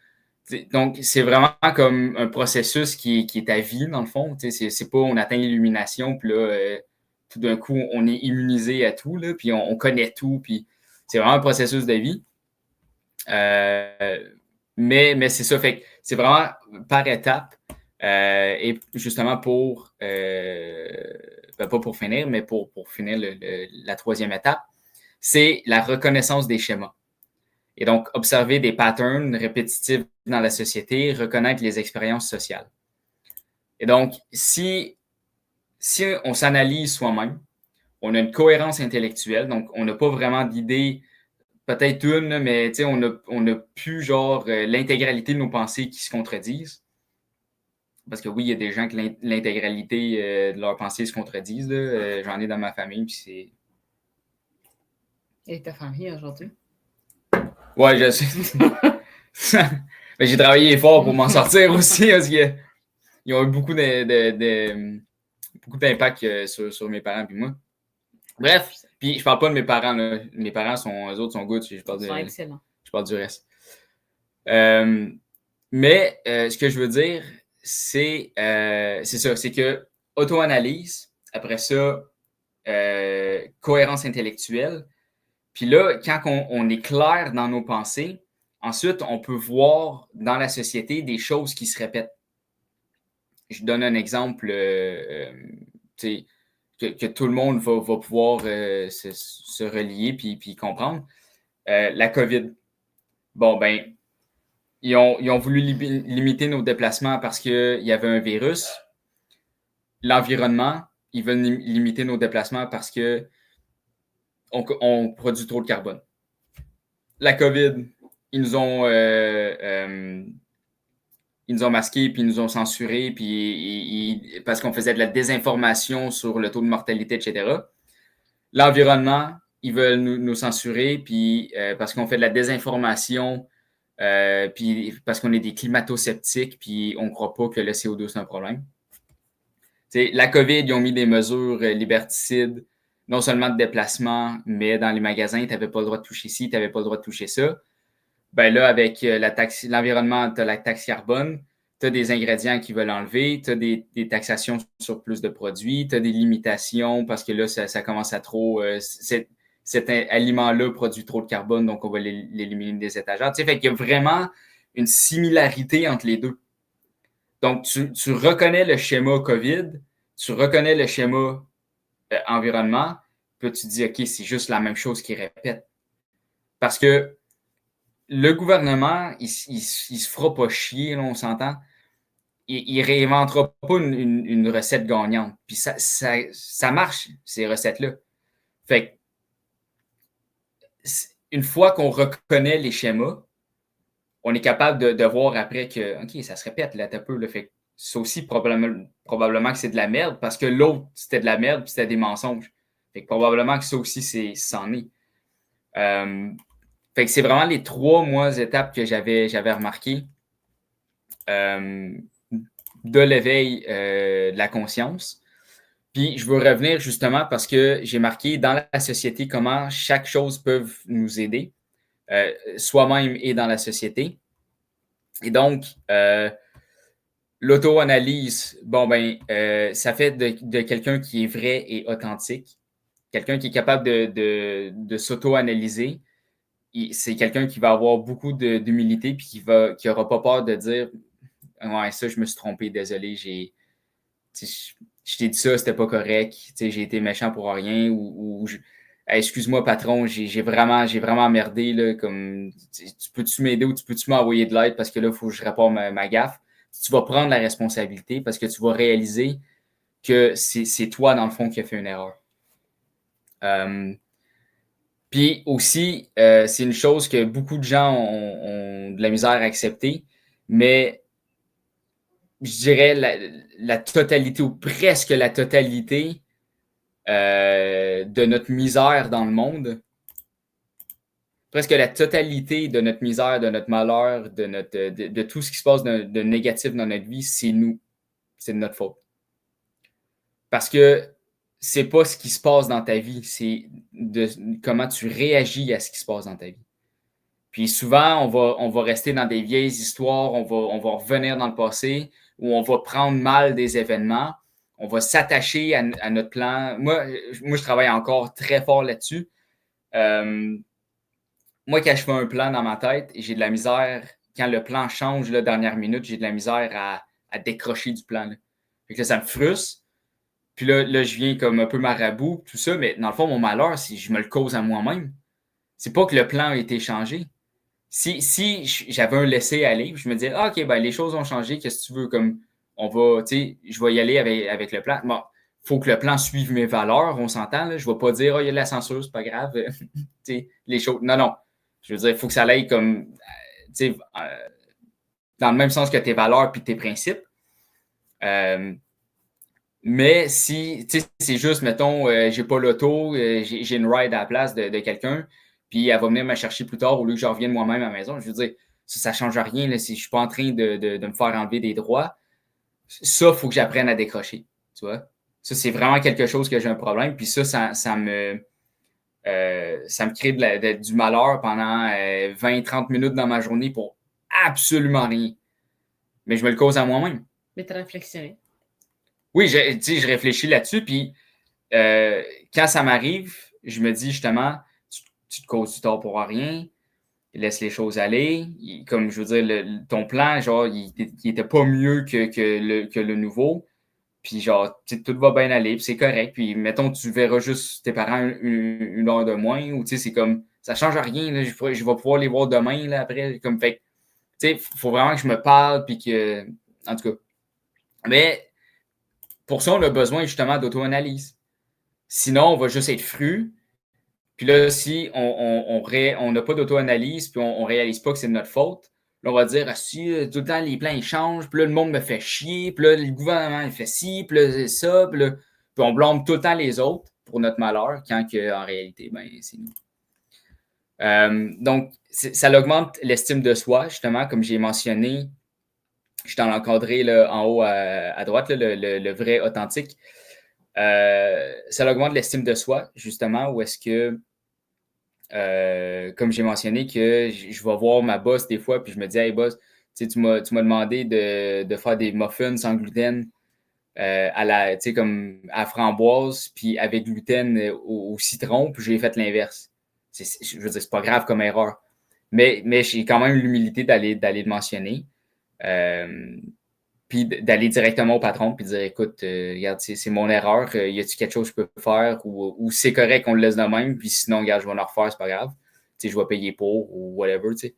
Donc, c'est vraiment comme un processus qui est à vie, dans le fond. C'est pas on atteint l'illumination, puis là, tout d'un coup, on est immunisé à tout, là, puis on connaît tout. Puis c'est vraiment un processus de vie. Mais c'est ça, fait que c'est vraiment par étapes. Et justement pas pour finir, mais pour finir la troisième étape, c'est la reconnaissance des schémas. Et donc, observer des patterns répétitifs dans la société, reconnaître les expériences sociales. Et donc, si on s'analyse soi-même, on a une cohérence intellectuelle, donc on n'a pas vraiment d'idées, peut-être une, mais on n'a plus genre l'intégralité de nos pensées qui se contredisent. Parce que oui, il y a des gens que l'intégralité de leurs pensées se contredisent. J'en ai dans ma famille, puis c'est... Et ta famille aujourd'hui? Ouais, je sais. Mais j'ai travaillé fort pour m'en sortir aussi, parce qu'ils ont eu beaucoup d'impact sur mes parents puis moi. Bref, puis je parle pas de mes parents. Là. Mes parents, eux autres sont good. Je parle excellent. Je parle du reste. Mais ce que je veux dire, c'est ça. C'est que auto-analyse, après ça, cohérence intellectuelle. Puis là, quand on est clair dans nos pensées, ensuite, on peut voir dans la société des choses qui se répètent. Je donne un exemple, que tout le monde va pouvoir se relier puis comprendre. La COVID. Bon, ben, ils ont voulu limiter nos déplacements parce qu'il y avait un virus. L'environnement, ils veulent limiter nos déplacements parce que on produit trop de carbone. La COVID, ils nous ont masqués, puis ils nous ont censurés, puis parce qu'on faisait de la désinformation sur le taux de mortalité, etc. L'environnement, ils veulent nous censurer, puis parce qu'on fait de la désinformation, puis parce qu'on est des climato-sceptiques, puis on ne croit pas que le CO2, c'est un problème. T'sais, la COVID, ils ont mis des mesures liberticides, non seulement de déplacement, mais dans les magasins, tu n'avais pas le droit de toucher ci, tu n'avais pas le droit de toucher ça. Ben là, avec l'environnement, tu as la taxe carbone, tu as des ingrédients qui veulent enlever, tu as des taxations sur plus de produits, tu as des limitations parce que là, ça commence à trop... cet aliment-là produit trop de carbone, donc on va l'éliminer des étagères. Tu sais, fait qu'il y a vraiment une similarité entre les deux. Donc, tu reconnais le schéma COVID, tu reconnais le schéma environnement, puis tu te dis, OK, c'est juste la même chose qui répète. Parce que le gouvernement, il se fera pas chier, là, on s'entend. Il réinventera pas une recette gagnante. Puis ça marche, ces recettes-là. Fait que, une fois qu'on reconnaît les schémas, on est capable de voir après que, OK, ça se répète, là, t'as peu. Là, fait que c'est aussi probablement que c'est de la merde, parce que l'autre, c'était de la merde, puis c'était des mensonges. Fait que probablement que ça aussi, c'en est. Fait que c'est vraiment les 3 étapes que j'avais remarquées de l'éveil de la conscience. Puis je veux revenir justement parce que j'ai marqué dans la société comment chaque chose peut nous aider, soi-même et dans la société. Et donc, l'auto-analyse, bon ben, ça fait de quelqu'un qui est vrai et authentique, quelqu'un qui est capable de s'auto-analyser. C'est quelqu'un qui va avoir beaucoup d'humilité puis qui n'aura pas peur de dire ouais, ça, je me suis trompé, désolé, je t'ai dit ça, c'était pas correct, j'ai été méchant pour rien, ou excuse-moi, patron, j'ai vraiment merdé, là, comme, tu peux-tu m'aider ou tu peux-tu m'envoyer de l'aide parce que là, il faut que je répare ma gaffe. Tu vas prendre la responsabilité parce que tu vas réaliser que c'est toi, dans le fond, qui as fait une erreur. Puis aussi, c'est une chose que beaucoup de gens ont de la misère à accepter, mais je dirais la totalité ou presque la totalité de notre misère dans le monde, presque la totalité de notre misère, de notre malheur, de tout ce qui se passe de négatif dans notre vie, c'est nous. C'est de notre faute. Parce que c'est pas ce qui se passe dans ta vie, c'est comment tu réagis à ce qui se passe dans ta vie. Puis souvent, on va rester dans des vieilles histoires, on va revenir dans le passé, où on va prendre mal des événements, on va s'attacher à notre plan. Moi, je travaille encore très fort là-dessus. moi, quand je fais un plan dans ma tête, j'ai de la misère, quand le plan change, la dernière minute, j'ai de la misère à décrocher du plan. Là. Fait que là, ça me frustre. Puis là, je viens comme un peu marabout, tout ça, mais dans le fond, mon malheur, c'est que je me le cause à moi-même. C'est pas que le plan a été changé. Si j'avais un laisser-aller, je me disais, ah, OK, ben, les choses ont changé, qu'est-ce que tu veux? Comme, on va, tu sais, je vais y aller avec le plan. Bon, faut que le plan suive mes valeurs, on s'entend, là. Je vais pas dire, oh, il y a de la censure, c'est pas grave. Tu sais, les choses. Non, non. Je veux dire, il faut que ça aille comme, tu sais, dans le même sens que tes valeurs puis tes principes. Mais si, tu sais, c'est juste, mettons, j'ai pas l'auto, j'ai une ride à la place de quelqu'un, puis elle va venir me chercher plus tard au lieu que je revienne moi-même à la maison. Je veux dire, ça change rien. Là, si je suis pas en train de me faire enlever des droits, ça, il faut que j'apprenne à décrocher. Tu vois? Ça, c'est vraiment quelque chose que j'ai un problème. Puis ça me crée du malheur pendant 20-30 minutes dans ma journée pour absolument rien. Mais je me le cause à moi-même. Mais tu as réflexionné. Oui, je réfléchis là-dessus, puis quand ça m'arrive, je me dis justement, tu te causes du tort pour rien, laisse les choses aller. Comme je veux dire, ton plan, genre, il était pas mieux que le nouveau. Puis genre, tout va bien aller, puis c'est correct. Puis mettons, tu verras juste tes parents une heure de moins, ou tu sais, c'est comme, ça change rien, là, je vais pouvoir les voir demain, là, après. Comme, fait tu sais, faut vraiment que je me parle, puis que, en tout cas. Mais pour ça, on a besoin justement d'auto-analyse. Sinon, on va juste être fru. Puis là, si on n'a pas d'auto-analyse, puis on ne réalise pas que c'est de notre faute, là, on va dire, ah, si, tout le temps, les plans, ils changent, puis là, le monde me fait chier, puis là, le gouvernement, il fait ci, puis là, c'est ça, puis là, puis on blâme tout le temps les autres pour notre malheur, quand que, en réalité, ben, c'est nous. Donc, ça augmente l'estime de soi, justement, comme j'ai mentionné. Je t'en ai encadré là, en haut à droite, là, le vrai authentique. Ça augmente l'estime de soi, justement, où est-ce que, comme j'ai mentionné, que je vais voir ma boss des fois, puis je me dis, hey boss, tu m'as demandé de faire des muffins sans gluten comme à framboise, puis avec gluten au citron, puis j'ai fait l'inverse. Je veux dire, c'est pas grave comme erreur. Mais j'ai quand même l'humilité d'aller le mentionner. Puis d'aller directement au patron puis dire écoute, regarde, c'est mon erreur, y a-t-il quelque chose que je peux faire ou c'est correct qu'on le laisse de même, puis sinon, regarde, je vais le refaire, c'est pas grave. Tu sais, je vais payer pour ou whatever, tu sais.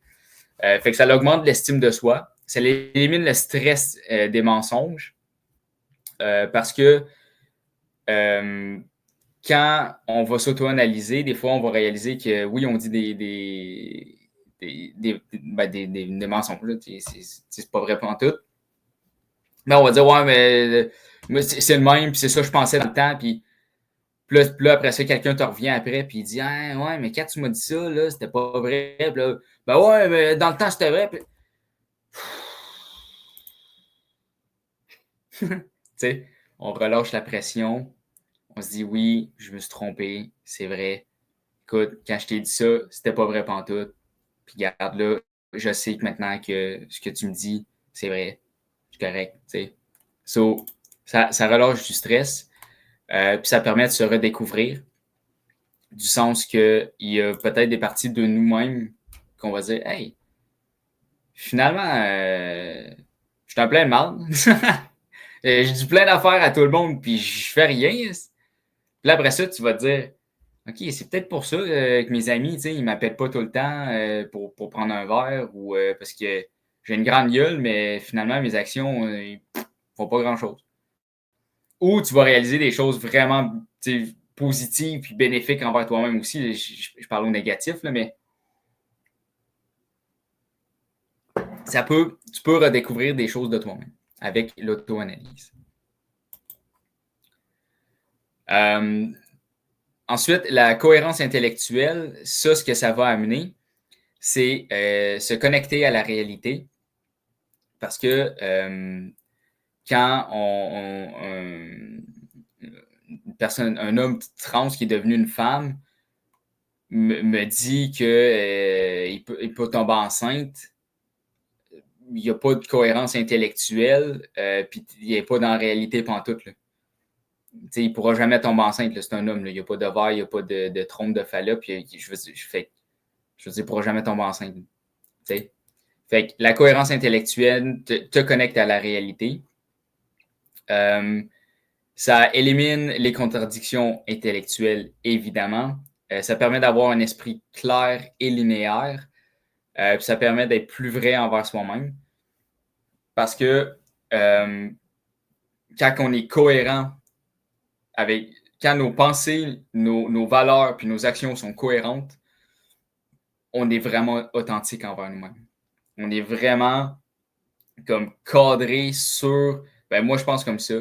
Fait que ça augmente l'estime de soi, ça élimine le stress des mensonges parce que quand on va s'auto-analyser, des fois, on va réaliser que oui, on dit des mensonges, là, c'est pas vrai pour tout. Mais on va dire, ouais, mais c'est le même, puis c'est ça que je pensais dans le temps, puis là, après ça, quelqu'un te revient après, puis il dit, ah, ouais, mais quand tu m'as dit ça, là, c'était pas vrai, puis là, ben ouais, mais dans le temps, c'était vrai, puis... tu sais, on relâche la pression, on se dit, oui, je me suis trompé, c'est vrai. Écoute, quand je t'ai dit ça, c'était pas vrai pantoute, puis regarde, là, je sais que maintenant que ce que tu me dis, c'est vrai, c'est correct, tu sais. So, ça relâche du stress. Puis ça permet de se redécouvrir, du sens qu'il y a peut-être des parties de nous-mêmes qu'on va dire hey, finalement, je suis en plein de mal. Je dis plein d'affaires à tout le monde, puis je fais rien. Puis là, après ça, tu vas te dire OK, c'est peut-être pour ça que mes amis, ils ne m'appellent pas tout le temps pour prendre un verre ou parce que j'ai une grande gueule, mais finalement, mes actions ne font pas grand-chose. Ou tu vas réaliser des choses vraiment positives et bénéfiques envers toi-même aussi. Je parle au négatif, là, mais tu peux redécouvrir des choses de toi-même avec l'auto-analyse. Ensuite, la cohérence intellectuelle, ça, ce que ça va amener, c'est se connecter à la réalité. Parce que quand un homme trans qui est devenu une femme me dit qu'il peut tomber enceinte, il n'y a pas de cohérence intellectuelle, puis il n'est pas dans la réalité pantoute. Là. Il ne pourra jamais tomber enceinte, là, c'est un homme. Là. Il n'y a pas d'ovaire, il n'y a pas de trompe de Fallope. Je fais, je veux dire, pourra jamais tomber enceinte. T'sais. Fait que la cohérence intellectuelle te connecte à la réalité. Ça élimine les contradictions intellectuelles, évidemment. Ça permet d'avoir un esprit clair et linéaire. Puis ça permet d'être plus vrai envers soi-même. Parce que quand on est cohérent avec... Quand nos pensées, nos valeurs puis nos actions sont cohérentes, on est vraiment authentique envers nous-mêmes. On est vraiment comme cadré sur... Ben moi, je pense comme ça.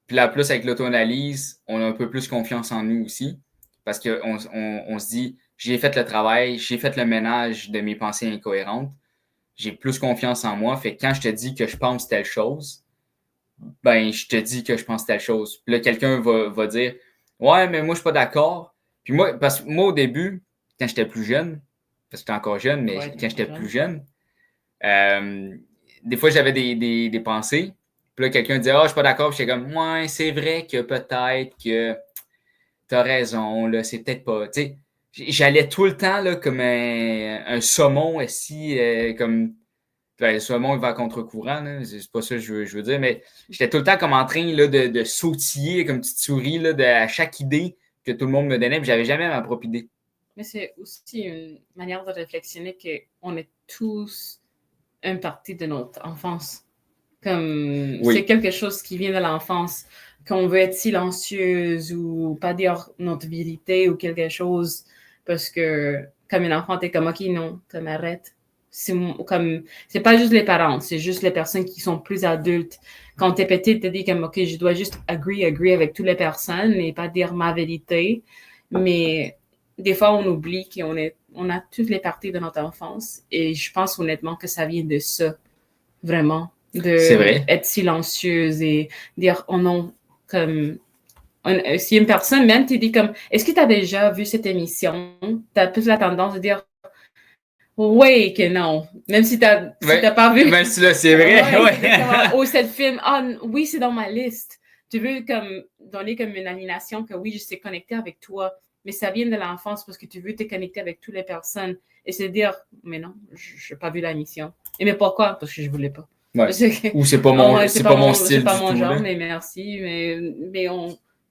Puis là, plus avec l'auto-analyse, on a un peu plus confiance en nous aussi. Parce qu'on on se dit, j'ai fait le travail, j'ai fait le ménage de mes pensées incohérentes. J'ai plus confiance en moi. Fait que quand je te dis que je pense telle chose, ben, je te dis que je pense telle chose. Puis là, quelqu'un va dire, ouais, mais moi, je suis pas d'accord. Puis moi, parce que moi, au début, quand j'étais plus jeune, parce que j'étais encore jeune, mais quand j'étais plus jeune, des fois, j'avais des pensées. Puis là, quelqu'un disait, je suis pas d'accord. Puis j'étais comme, ouais, c'est vrai que peut-être que t'as raison, là, c'est peut-être pas. Tu sais, j'allais tout le temps là, comme un saumon ici, comme. Ben, le saumon, il va à contre-courant, là. C'est pas ça que je veux dire, mais j'étais tout le temps comme en train là, de sautiller comme petite souris là, à chaque idée que tout le monde me donnait, puis j'avais jamais ma propre idée. Mais c'est aussi une manière de réflexionner qu'on est tous une partie de notre enfance. Comme c'est quelque chose qui vient de l'enfance, qu'on veut être silencieuse ou pas dire notre vérité ou quelque chose, parce que comme un enfant, t'es comme, OK, non, comme arrête. C'est pas juste les parents, c'est juste les personnes qui sont plus adultes. Quand t'es petit, t'es dit comme, OK, je dois juste agree avec toutes les personnes et pas dire ma vérité. Mais des fois, on oublie on a toutes les parties de notre enfance. Et je pense honnêtement que ça vient de ça, vraiment. C'est vrai. Être silencieuse et dire, oh non, comme... si une personne même te dit comme, est-ce que tu as déjà vu cette émission? Tu as plus la tendance de dire, oui que non. Même si tu n'as pas vu. Même si là, c'est vrai. Ou cette film, oui, c'est dans ma liste. Tu veux comme donner comme une animation que oui, je sais connecter avec toi, mais ça vient de l'enfance parce que tu veux te connecter avec toutes les personnes et se dire, mais non, je n'ai pas vu la mission. Et mais pourquoi? Parce que je ne voulais pas. Ouais. Ou c'est pas mon, c'est pas mon style. C'est pas du mon tout, genre, là. mais merci. Mais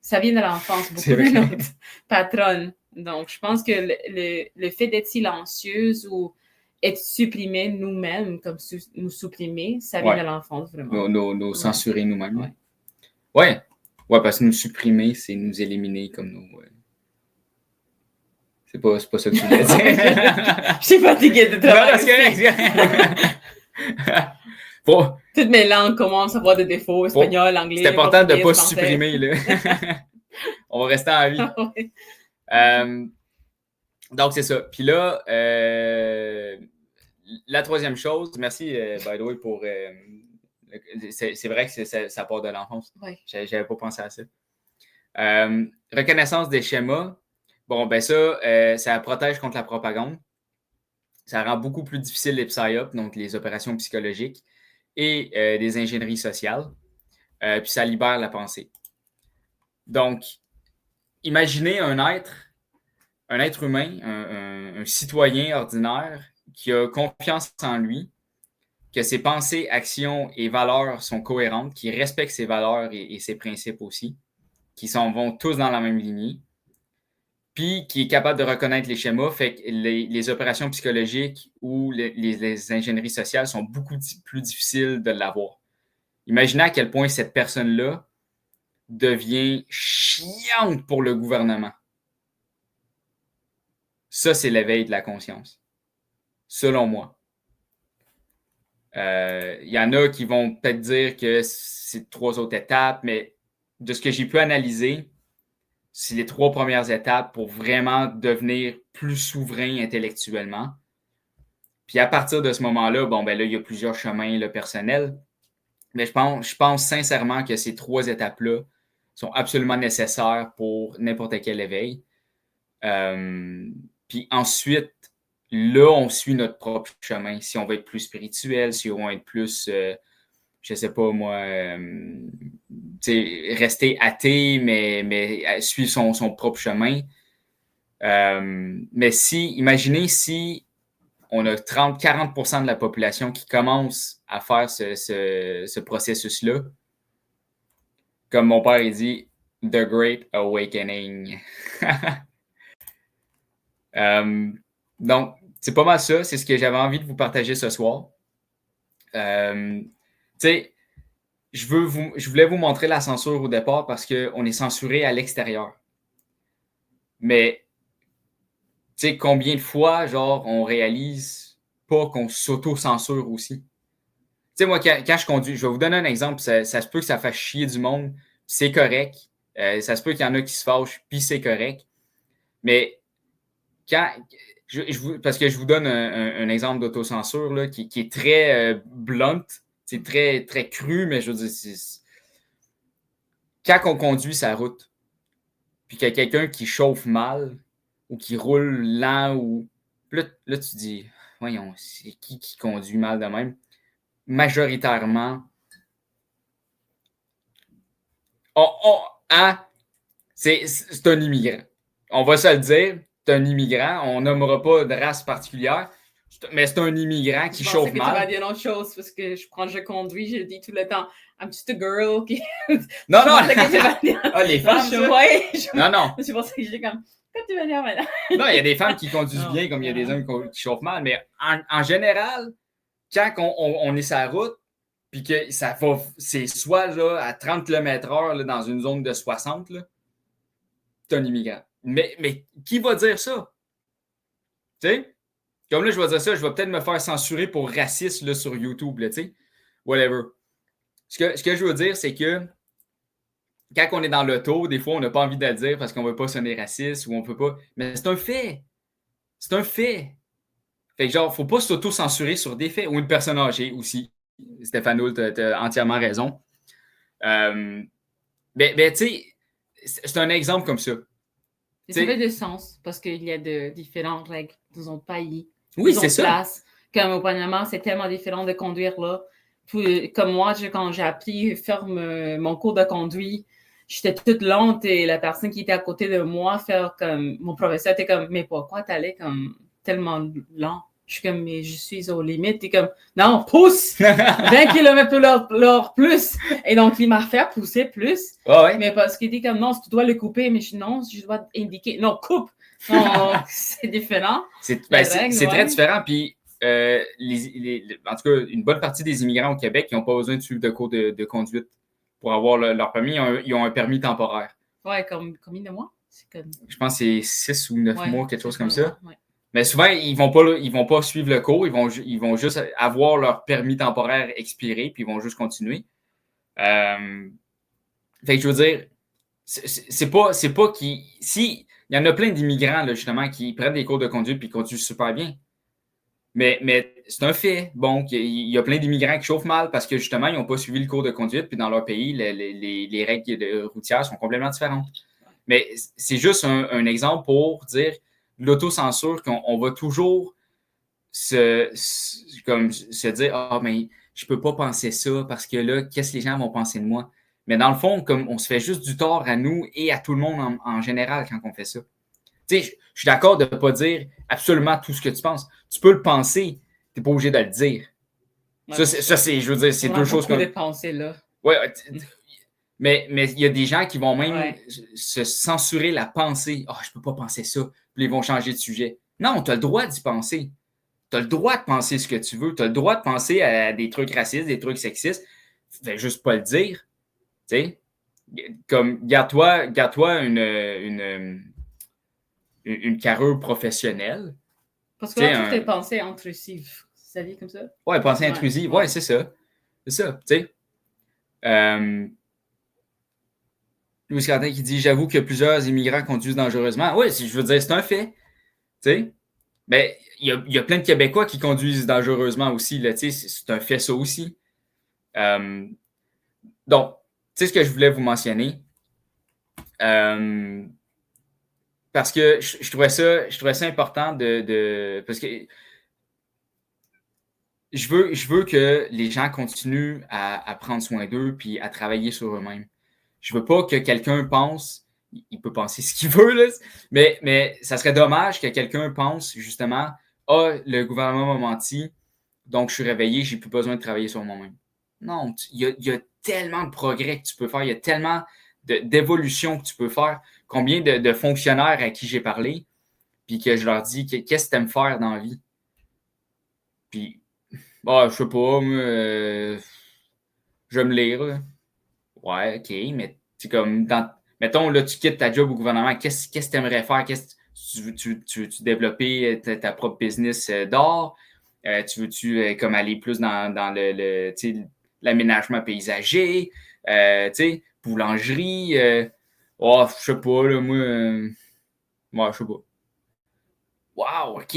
ça vient de l'enfance, beaucoup de notre patronne. Donc, je pense que le fait d'être silencieuse ou être supprimé nous-mêmes, comme nous supprimer, ça vient de l'enfance, vraiment. Nos censurer nous-mêmes. Ouais, parce que nous supprimer, c'est nous éliminer comme nous. C'est pas ça que tu voulais dire. Je suis fatiguée de travailler. Bon. Toutes mes langues commencent à avoir des défauts, espagnol, anglais. C'est important de ne pas se supprimer, là. On va rester en vie. Donc, c'est ça. Puis là, la troisième chose, merci, by the way, pour... c'est vrai que ça part de l'enfance. Oui. J'avais pas pensé à ça. Reconnaissance des schémas. Bon, ben ça protège contre la propagande. Ça rend beaucoup plus difficile les psyops, donc les opérations psychologiques, et des ingénieries sociales. Puis ça libère la pensée. Donc, imaginez un être humain, un citoyen ordinaire qui a confiance en lui, que ses pensées, actions et valeurs sont cohérentes, qui respecte ses valeurs et ses principes aussi, qui vont tous dans la même lignée, puis qui est capable de reconnaître les schémas, fait que les opérations psychologiques ou les ingénieries sociales sont beaucoup plus difficiles de l'avoir. Imaginez à quel point cette personne-là devient chiante pour le gouvernement. Ça, c'est l'éveil de la conscience, selon moi. Y en a qui vont peut-être dire que c'est 3 autres étapes, mais de ce que j'ai pu analyser, c'est les 3 premières étapes pour vraiment devenir plus souverain intellectuellement. Puis à partir de ce moment-là, là, il y a plusieurs chemins personnels. Mais je pense sincèrement que ces 3 étapes-là sont absolument nécessaires pour n'importe quel éveil. Puis ensuite, là, on suit notre propre chemin. Si on veut être plus spirituel, si on veut être plus, je sais pas moi, rester athée, mais suivre son propre chemin. Mais imaginez si on a 30-40% de la population qui commence à faire ce processus-là. Comme mon père, il dit, The Great Awakening. Donc, c'est pas mal ça. C'est ce que j'avais envie de vous partager ce soir. Tu sais, je voulais vous montrer la censure au départ parce qu'on est censuré à l'extérieur. Mais, tu sais, combien de fois, genre, on réalise pas qu'on s'auto-censure aussi? Tu sais, moi, quand je conduis, je vais vous donner un exemple. Ça se peut que ça fasse chier du monde. C'est correct. Ça se peut qu'il y en a qui se fâchent, puis c'est correct. Mais parce que je vous donne un exemple d'autocensure là, qui est très blunt, c'est très, très cru, mais je veux dire, quand on conduit sa route, puis qu'il y a quelqu'un qui chauffe mal, ou qui roule lent, ou là tu dis, voyons, c'est qui conduit mal de même? Majoritairement, c'est un immigrant. On va se le dire, c'est un immigrant. On nommera pas de race particulière, mais c'est un immigrant qui chauffe mal. Je pensais que tu vas dire une autre chose, parce que je conduis, je dis tout le temps, I'm just a girl. Non, non! Ah, les femmes, non. Je pensais que j'ai comme, quand tu vas dire maintenant? Non, il y a des femmes qui conduisent bien, comme il y a des hommes qui chauffent mal, mais en général, quand on est sur la route, puis que ça va, c'est soit là, à 30 km/h là, dans une zone de 60, là, c'est un immigrant. Mais qui va dire ça? Tu sais? Comme là, je vais dire ça, je vais peut-être me faire censurer pour racisme là, sur YouTube, tu sais? Whatever. Ce que je veux dire, c'est que quand on est dans l'auto, des fois, on n'a pas envie de le dire parce qu'on ne veut pas sonner raciste ou on ne peut pas. Mais c'est un fait. C'est un fait. Fait que genre, faut pas s'auto-censurer sur des faits. Ou une personne âgée aussi. Stéphano, tu as entièrement raison. Mais tu sais, c'est un exemple comme ça. Ça fait du sens parce qu'il y a de différentes règles dans d'autres pays. Oui, c'est ça. Comme au Panama, c'est tellement différent de conduire là. Puis, comme moi, quand j'ai appris à faire mon cours de conduite, j'étais toute lente et la personne qui était à côté de moi, mon professeur était comme, mais pourquoi t'allais comme tellement lent? Je suis comme, mais je suis aux limites. T'es comme, non, pousse! 20 km/h plus! Et donc, il m'a fait pousser plus. Oh ouais. Mais parce qu'il dit comme, non, tu dois le couper. Mais non, je dois indiquer. Non, coupe! Non, c'est différent. C'est très différent. Puis, en tout cas, une bonne partie des immigrants au Québec, ils n'ont pas besoin de suivre de cours de conduite pour avoir leur permis. Ils ont un permis temporaire. Ouais, combien de mois? Je pense que c'est 6 ou 9 mois, quelque chose comme ça. Ouais. Mais souvent, ils vont pas suivre le cours, ils vont juste avoir leur permis temporaire expiré, puis ils vont juste continuer. Fait que je veux dire, c'est pas qu'il. Si, il y en a plein d'immigrants, là, justement, qui prennent des cours de conduite puis conduisent super bien. Mais c'est un fait. Bon, il y a plein d'immigrants qui chauffent mal parce que justement, ils n'ont pas suivi le cours de conduite, puis dans leur pays, les règles routières sont complètement différentes. Mais c'est juste un exemple pour dire l'autocensure, qu'on va toujours se dire ah, mais je peux pas penser ça parce que là, qu'est-ce que les gens vont penser de moi? Mais dans le fond, comme on se fait juste du tort à nous et à tout le monde en général quand on fait ça. Tu sais, je suis d'accord de ne pas dire absolument tout ce que tu penses. Tu peux le penser, tu n'es pas obligé de le dire. Ouais, ça, c'est, je veux dire, c'est deux choses comme. De penser, là. Ouais, mais il y a des gens qui vont même se censurer la pensée. Ah, je peux pas penser ça. Puis ils vont changer de sujet. Non, tu as le droit d'y penser. Tu as le droit de penser ce que tu veux. Tu as le droit de penser à des trucs racistes, des trucs sexistes. Fais juste pas le dire. Tu sais? Comme, garde-toi une carrure professionnelle. Parce que là, toutes tes pensées intrusives. Ça dit comme ça? Ouais, pensée intrusive. Ouais, c'est ça. C'est ça, tu sais. Louis Quentin qui dit « J'avoue que plusieurs immigrants conduisent dangereusement. » Oui, je veux dire, c'est un fait. Tu sais? Mais il y a plein de Québécois qui conduisent dangereusement aussi. Là, tu sais, c'est un fait, ça aussi. Donc, tu sais ce que je voulais vous mentionner. Parce que je trouvais ça important parce que je veux que les gens continuent à prendre soin d'eux puis à travailler sur eux-mêmes. Je veux pas que quelqu'un pense il peut penser ce qu'il veut, là. Mais ça serait dommage que quelqu'un pense, justement, « Ah, le gouvernement m'a menti, donc je suis réveillé, j'ai plus besoin de travailler sur moi-même. » Non, il y a tellement de progrès que tu peux faire, il y a tellement d'évolution que tu peux faire. Combien de fonctionnaires à qui j'ai parlé, puis que je leur dis, qu'est-ce que tu aimes faire dans la vie? Puis, bah, je sais pas, moi, je vais me lire, là. Ouais, OK, mais c'est comme, mettons, là, tu quittes ta job au gouvernement, qu'est-ce que tu aimerais faire? Tu veux-tu développer ta propre business d'or? Tu veux-tu comme aller plus dans tu sais, l'aménagement paysager? Tu sais, boulangerie? Oh, je sais pas, là, moi, ouais, je sais pas. Wow, OK.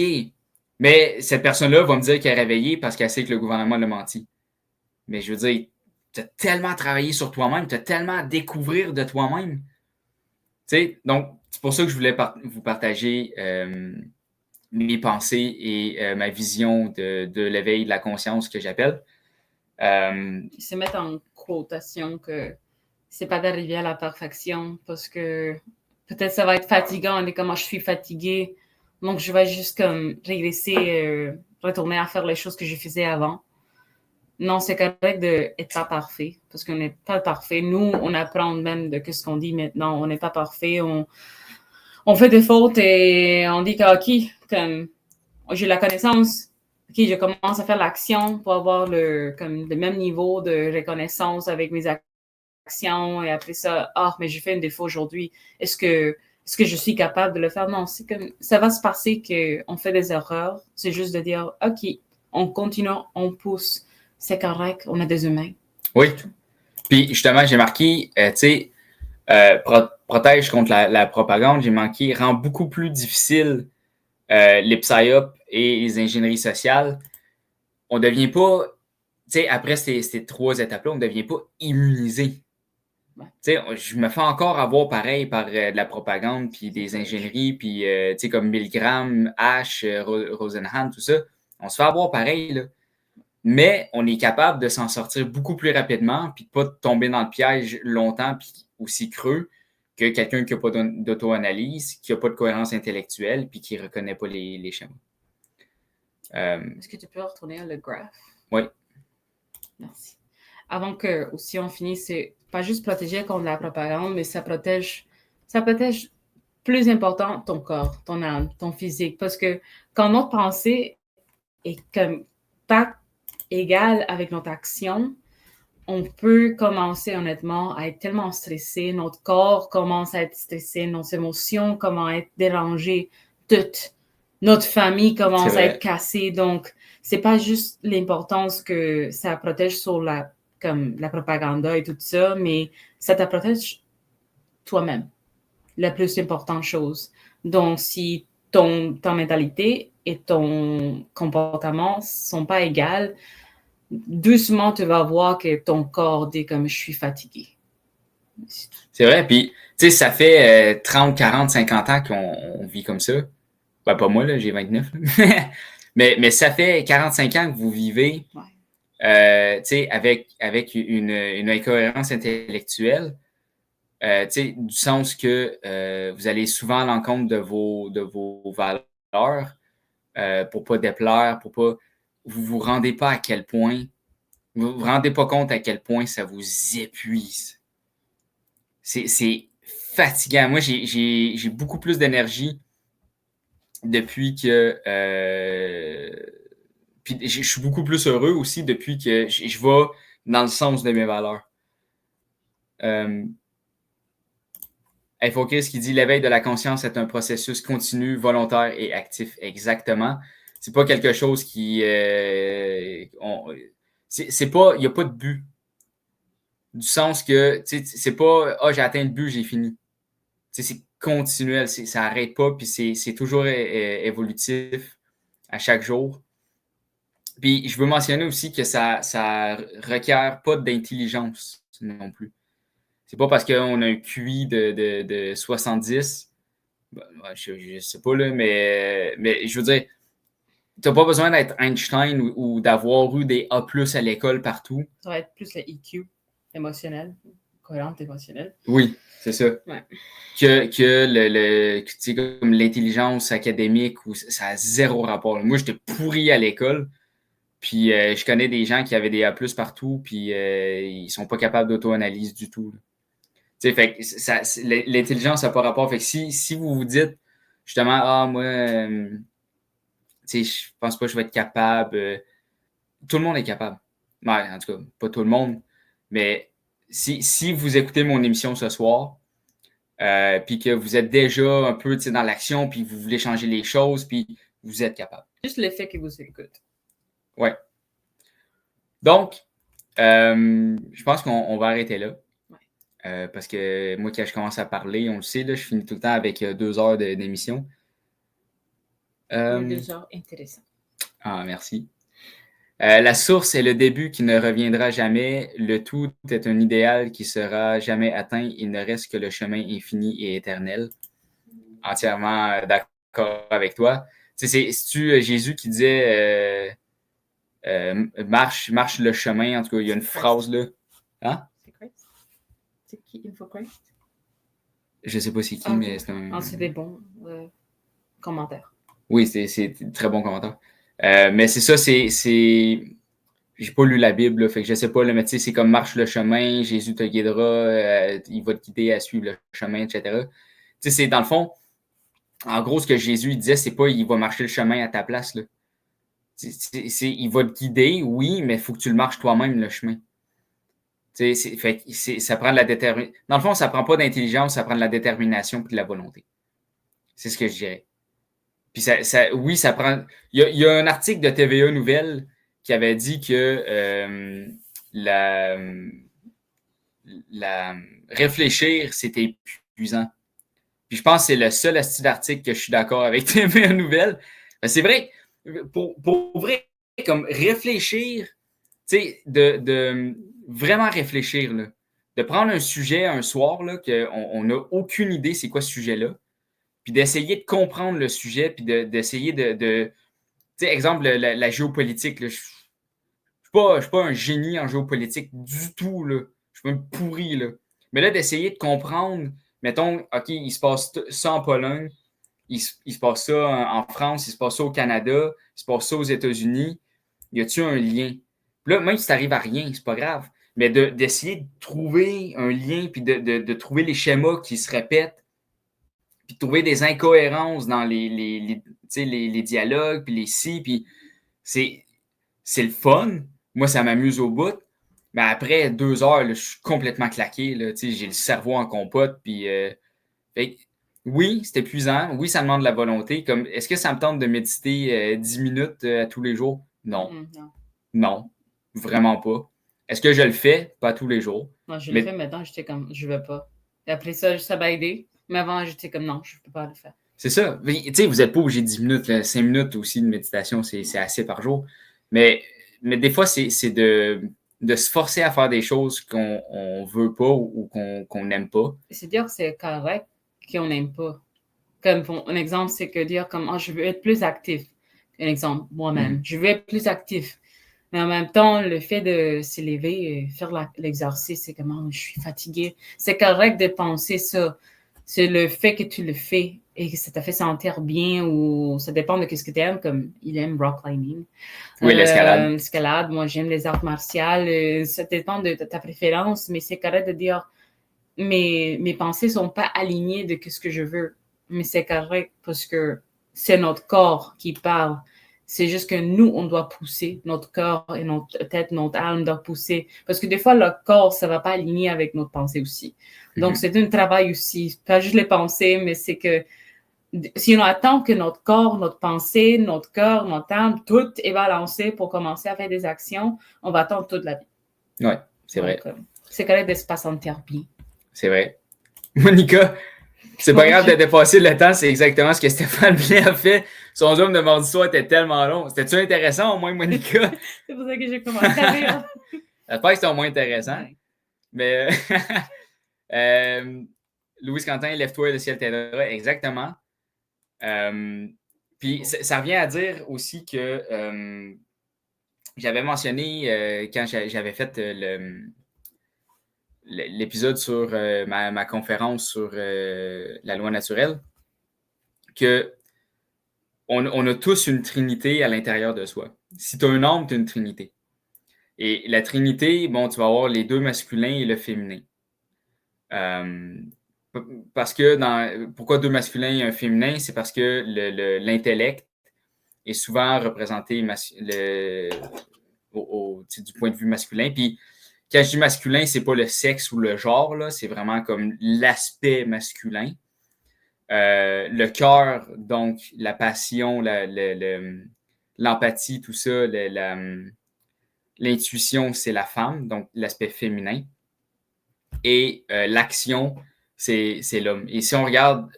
Mais cette personne-là va me dire qu'elle est réveillée parce qu'elle sait que le gouvernement l'a menti. Mais je veux dire, tu as tellement travaillé sur toi-même, tu as tellement à découvrir de toi-même. Tu sais, donc, c'est pour ça que je voulais vous partager mes pensées et ma vision de l'éveil de la conscience que j'appelle. Ils se mettent en quotation que c'est pas d'arriver à la perfection parce que peut-être ça va être fatigant. On est comme, je suis fatiguée, donc je vais juste comme régresser, retourner à faire les choses que je faisais avant. Non, c'est correct d'être pas parfait parce qu'on n'est pas parfait. Nous, on apprend même de ce qu'on dit maintenant. On n'est pas parfait. On fait des fautes et on dit que, OK, comme j'ai la connaissance, OK, je commence à faire l'action pour avoir le même niveau de reconnaissance avec mes actions et après ça, mais j'ai fait un défaut aujourd'hui. Est-ce que je suis capable de le faire? Non, c'est comme ça va se passer qu'on fait des erreurs. C'est juste de dire, OK, on continue, on pousse. C'est correct, on est des humains. Oui. Puis justement, j'ai marqué, tu sais, protège contre la propagande, j'ai marqué, rend beaucoup plus difficile les psyops et les ingénieries sociales. On ne devient pas, tu sais, après ces 3 étapes-là, on ne devient pas immunisé. Tu sais, je me fais encore avoir pareil par de la propagande, puis des ingénieries, puis tu sais, comme Milgram, Ash, Rosenhan, tout ça. On se fait avoir pareil, là. Mais on est capable de s'en sortir beaucoup plus rapidement, puis de pas tomber dans le piège longtemps, puis aussi creux, que quelqu'un qui n'a pas d'auto-analyse, qui n'a pas de cohérence intellectuelle, puis qui ne reconnaît pas les schémas. Est-ce que tu peux retourner le graph? Oui. Merci. Avant que aussi on finisse, c'est pas juste protéger contre la propagande, mais ça protège plus important ton corps, ton âme, ton physique. Parce que quand notre pensée est comme pas égale avec notre action, on peut commencer honnêtement à être tellement stressé, notre corps commence à être stressé, nos émotions commencent à être dérangées, toute notre famille commence à être cassée. Donc, c'est pas juste l'importance que ça protège sur comme la propagande et tout ça, mais ça te protège toi-même, la plus importante chose. Donc, si ta mentalité et ton comportement sont pas égales, doucement, tu vas voir que ton corps dit comme je suis fatigué. C'est vrai, puis tu sais, ça fait 30, 40, 50 ans qu'on vit comme ça. Ben, pas moi, là, j'ai 29. mais ça fait 45 ans que vous vivez avec une incohérence intellectuelle. Du sens que vous allez souvent à l'encontre de vos valeurs pour pas déplaire, pour pas. Vous rendez pas à quel point. Vous vous rendez pas compte à quel point ça vous épuise. C'est fatigant. Moi, j'ai beaucoup plus d'énergie depuis que. Puis je suis beaucoup plus heureux aussi depuis que je vais dans le sens de mes valeurs. Focus qui dit l'éveil de la conscience est un processus continu, volontaire et actif. Exactement. C'est pas quelque chose qui. C'est pas. Il n'y a pas de but. Du sens que c'est pas j'ai atteint le but, j'ai fini. C'est continuel, ça n'arrête pas, puis c'est toujours évolutif à chaque jour. Puis je veux mentionner aussi que ça requiert pas d'intelligence non plus. C'est pas parce qu'on a un QI de 70, je sais pas, là, mais je veux dire, t'as pas besoin d'être Einstein ou d'avoir eu des A+ à l'école partout. Ça va être plus le EQ émotionnel. cohérente émotionnelle. Oui, c'est ça. Ouais. Que tu sais, comme l'intelligence académique, ça a zéro rapport. Moi, j'étais pourri à l'école. Puis je connais des gens qui avaient des A+ partout, puis ils sont pas capables d'auto-analyse du tout. Tu sais, fait que l'intelligence n'a pas rapport. Fait que si vous vous dites justement, moi, tu sais, je pense pas que je vais être capable. Tout le monde est capable. Ouais, en tout cas, pas tout le monde. Mais si vous écoutez mon émission ce soir, puis que vous êtes déjà un peu dans l'action, puis vous voulez changer les choses, puis vous êtes capable. Juste le fait que vous écoutez. Ouais. Donc, je pense qu'on va arrêter là. Ouais. Parce que moi, quand je commence à parler, on le sait, là, je finis tout le temps avec 2 heures d'émission. Mais 2 heures intéressant. Ah, merci. La source est le début qui ne reviendra jamais. Le tout est un idéal qui sera jamais atteint. Il ne reste que le chemin infini et éternel. Entièrement d'accord avec toi. C'est-tu Jésus qui disait marche le chemin. En tout cas, il y a une phrase là. Hein? C'est Christ? C'est qui? Info Christ? Je sais pas c'est qui, mais c'est un. C'est des bons commentaires. Oui, c'est très bon commentaire. Mais c'est ça, j'ai pas lu la Bible, là, fait que je sais pas, là, mais tu sais, c'est comme marche le chemin, Jésus te guidera, il va te guider à suivre le chemin, etc. Tu sais, c'est dans le fond, en gros, ce que Jésus il disait, c'est pas il va marcher le chemin à ta place, là. Il va te guider, oui, mais il faut que tu le marches toi-même, le chemin. Ça prend de la détermination. Dans le fond, ça prend pas d'intelligence, ça prend de la détermination et de la volonté. C'est ce que je dirais. Puis oui, ça prend. Il y a un article de TVA Nouvelles qui avait dit que la réfléchir, c'était épuisant. Puis je pense que c'est le seul article que je suis d'accord avec TVA Nouvelles. Ben, c'est vrai, pour vrai, comme réfléchir, tu sais, de vraiment réfléchir, là, de prendre un sujet un soir, là, qu'on n'a aucune idée c'est quoi ce sujet-là, puis d'essayer de comprendre le sujet, puis d'essayer tu sais, exemple, la géopolitique, là, je suis pas un génie en géopolitique du tout, là. Je suis même pourri, là. Mais là, d'essayer de comprendre, mettons, OK, il se passe ça en Pologne, il se passe ça en France, il se passe ça au Canada, il se passe ça aux États-Unis, y a-tu un lien? Puis là, même si t'arrives à rien, c'est pas grave, mais d'essayer de trouver un lien, puis de trouver les schémas qui se répètent, puis de trouver des incohérences dans les dialogues, puis les si, puis c'est le fun. Moi, ça m'amuse au bout. Mais après 2 heures, là, je suis complètement claqué. Là, j'ai le cerveau en compote. Puis, oui, c'est épuisant. Oui, ça demande de la volonté. Comme, est-ce que ça me tente de méditer 10 minutes à tous les jours? Non. Non. Non, vraiment pas. Est-ce que je le fais? Pas tous les jours. Moi, je le fais maintenant, j'étais comme, je veux pas. Et après ça m'a aidé. Mais avant, j'étais comme, non, je peux pas le faire. C'est ça. Tu sais, vous n'êtes pas obligé de 10 minutes. Là, 5 minutes aussi de méditation, c'est assez par jour. Mais des fois, c'est de se forcer à faire des choses qu'on ne veut pas ou qu'on n'aime pas. C'est dire que c'est correct qu'on n'aime pas. Comme un exemple, c'est que dire comme, je veux être plus actif. Un exemple, moi-même. Je veux être plus actif. Mais en même temps, le fait de s'élever, faire l'exercice, c'est comme, je suis fatiguée. C'est correct de penser ça. C'est le fait que tu le fais et que ça t'a fait sentir bien ou ça dépend de ce que tu aimes, comme il aime rock climbing. Oui, l'escalade. L'escalade, moi j'aime les arts martiaux. Ça dépend de ta préférence, mais c'est correct de dire mes pensées sont pas alignées de ce que je veux. Mais c'est correct parce que c'est notre corps qui parle. C'est juste que nous, on doit pousser. Notre corps et notre tête, notre âme doivent pousser. Parce que des fois, le corps, ça ne va pas aligner avec notre pensée aussi. Donc, c'est un travail aussi. Pas juste les pensées, mais c'est que si on attend que notre corps, notre pensée, notre cœur, notre âme, tout est balancé pour commencer à faire des actions, on va attendre toute la vie. Oui, c'est vrai. C'est correct de se pas sentir bien. C'est vrai. Monica, c'est pas grave de dépasser le temps, c'est exactement ce que Stéphane Blais a fait. Son zoom de mardi soir était tellement long. C'était-tu intéressant au moins, Monica? C'est pour ça que j'ai commencé à rire. J'espère que c'était au moins intéressant. Ouais. Mais Louis Quentin, lève-toi et le ciel t'aidera. Exactement. Puis ça revient à dire aussi que j'avais mentionné quand j'avais fait l'épisode sur ma conférence sur la loi naturelle, que on a tous une trinité à l'intérieur de soi. Si tu as un âme, tu as une trinité. Et la trinité, bon, tu vas avoir les deux masculins et le féminin. Parce que pourquoi deux masculins et un féminin? C'est parce que l'intellect est souvent représenté du point de vue masculin. Puis quand je dis masculin, c'est pas le sexe ou le genre, là, c'est vraiment comme l'aspect masculin. Le cœur, donc la passion, l'empathie, tout ça, l'intuition, c'est la femme, donc l'aspect féminin. Et l'action, c'est l'homme. Et si on regarde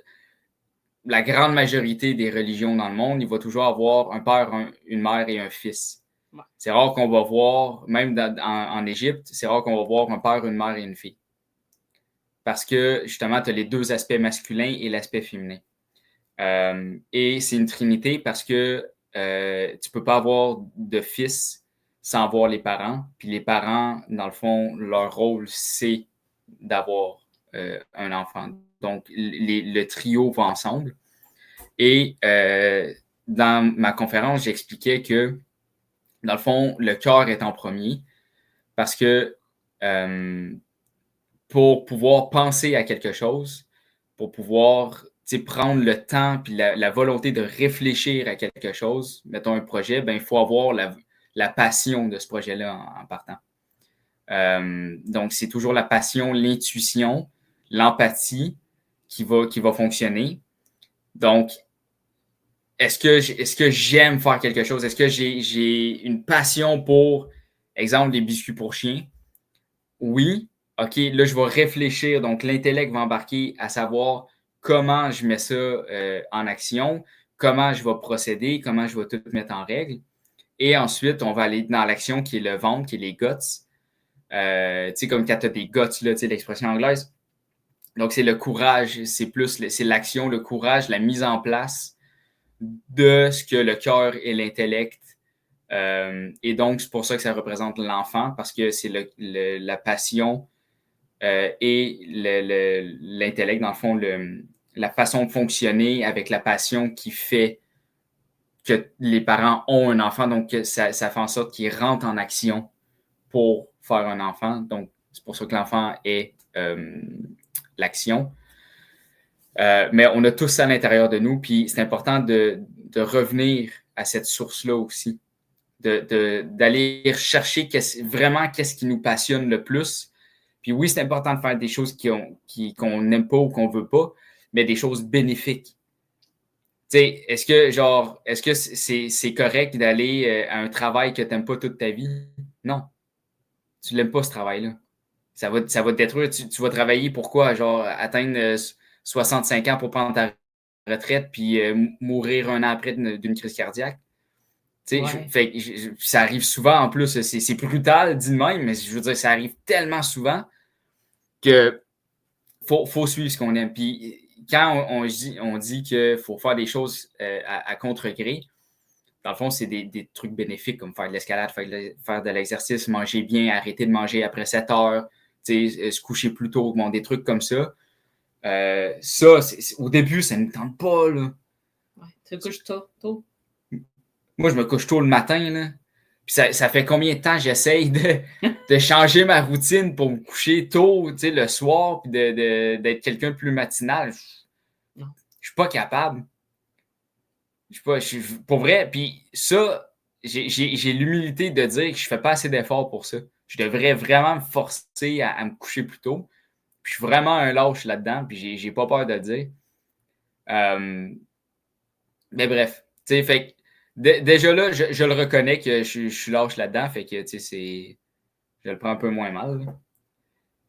la grande majorité des religions dans le monde, il va toujours avoir un père, une mère et un fils. Ouais. C'est rare qu'on va voir, même en Égypte, c'est rare qu'on va voir un père, une mère et une fille. Parce que, justement, tu as les deux aspects masculins et l'aspect féminin. Et c'est une trinité parce que tu peux pas avoir de fils sans voir les parents. Puis les parents, dans le fond, leur rôle, c'est d'avoir un enfant. Donc, le trio va ensemble. Et dans ma conférence, j'expliquais que, dans le fond, le cœur est en premier parce que pour pouvoir penser à quelque chose, pour pouvoir prendre le temps puis la volonté de réfléchir à quelque chose, mettons un projet, ben, il faut avoir la passion de ce projet-là en partant. Donc, c'est toujours la passion, l'intuition, l'empathie qui va fonctionner. Donc, est-ce que j'aime faire quelque chose? Est-ce que j'ai une passion pour, exemple, des biscuits pour chiens? Oui. OK, là, je vais réfléchir. Donc, l'intellect va embarquer à savoir comment je mets ça en action, comment je vais procéder, comment je vais tout mettre en règle. Et ensuite, on va aller dans l'action qui est le ventre, qui est les guts. Tu sais, comme quand tu as des guts, là, tu sais, l'expression anglaise. Donc, c'est le courage, c'est l'action, le courage, la mise en place de ce que le cœur et l'intellect. Et donc, c'est pour ça que ça représente l'enfant, parce que c'est la passion et l'intellect, dans le fond, la façon de fonctionner avec la passion qui fait que les parents ont un enfant. Donc, ça fait en sorte qu'ils rentrent en action pour faire un enfant. Donc, c'est pour ça que l'enfant est l'action. Mais on a tous ça à l'intérieur de nous, puis c'est important de revenir à cette source-là aussi, d'aller chercher vraiment qu'est-ce qui nous passionne le plus. Puis oui, c'est important de faire des choses qu'on n'aime pas ou qu'on veut pas, mais des choses bénéfiques. Tu sais, est-ce que c'est correct d'aller à un travail que tu n'aimes pas toute ta vie? Non. Tu l'aimes pas, ce travail-là. Ça va te détruire. Tu vas travailler pour quoi? Genre, atteindre 65 ans pour prendre ta retraite puis mourir un an après d'une crise cardiaque. Tu sais, ça arrive souvent en plus. C'est brutal, dit de même, mais je veux dire, ça arrive tellement souvent que faut suivre ce qu'on aime. Puis quand on dit qu'il faut faire des choses à contre-gré, dans le fond, c'est des trucs bénéfiques comme faire de l'escalade, faire de l'exercice, manger bien, arrêter de manger après 7 heures, se coucher plus tôt, bon, des trucs comme ça. Ça, au début, ça ne me tente pas. Là. Ouais, tu te couches tôt? Moi, je me couche tôt le matin. Là. Puis ça fait combien de temps j'essaye de changer ma routine pour me coucher tôt le soir puis d'être quelqu'un de plus matinal? Je suis pas capable. Pour vrai, puis ça, j'ai l'humilité de dire que je fais pas assez d'efforts pour ça. Je devrais vraiment me forcer à me coucher plus tôt. Puis je suis vraiment un lâche là-dedans, puis j'ai pas peur de le dire. Mais bref, tu sais, fait déjà là, je le reconnais que je suis lâche là-dedans, fait que, tu sais, je le prends un peu moins mal. Là.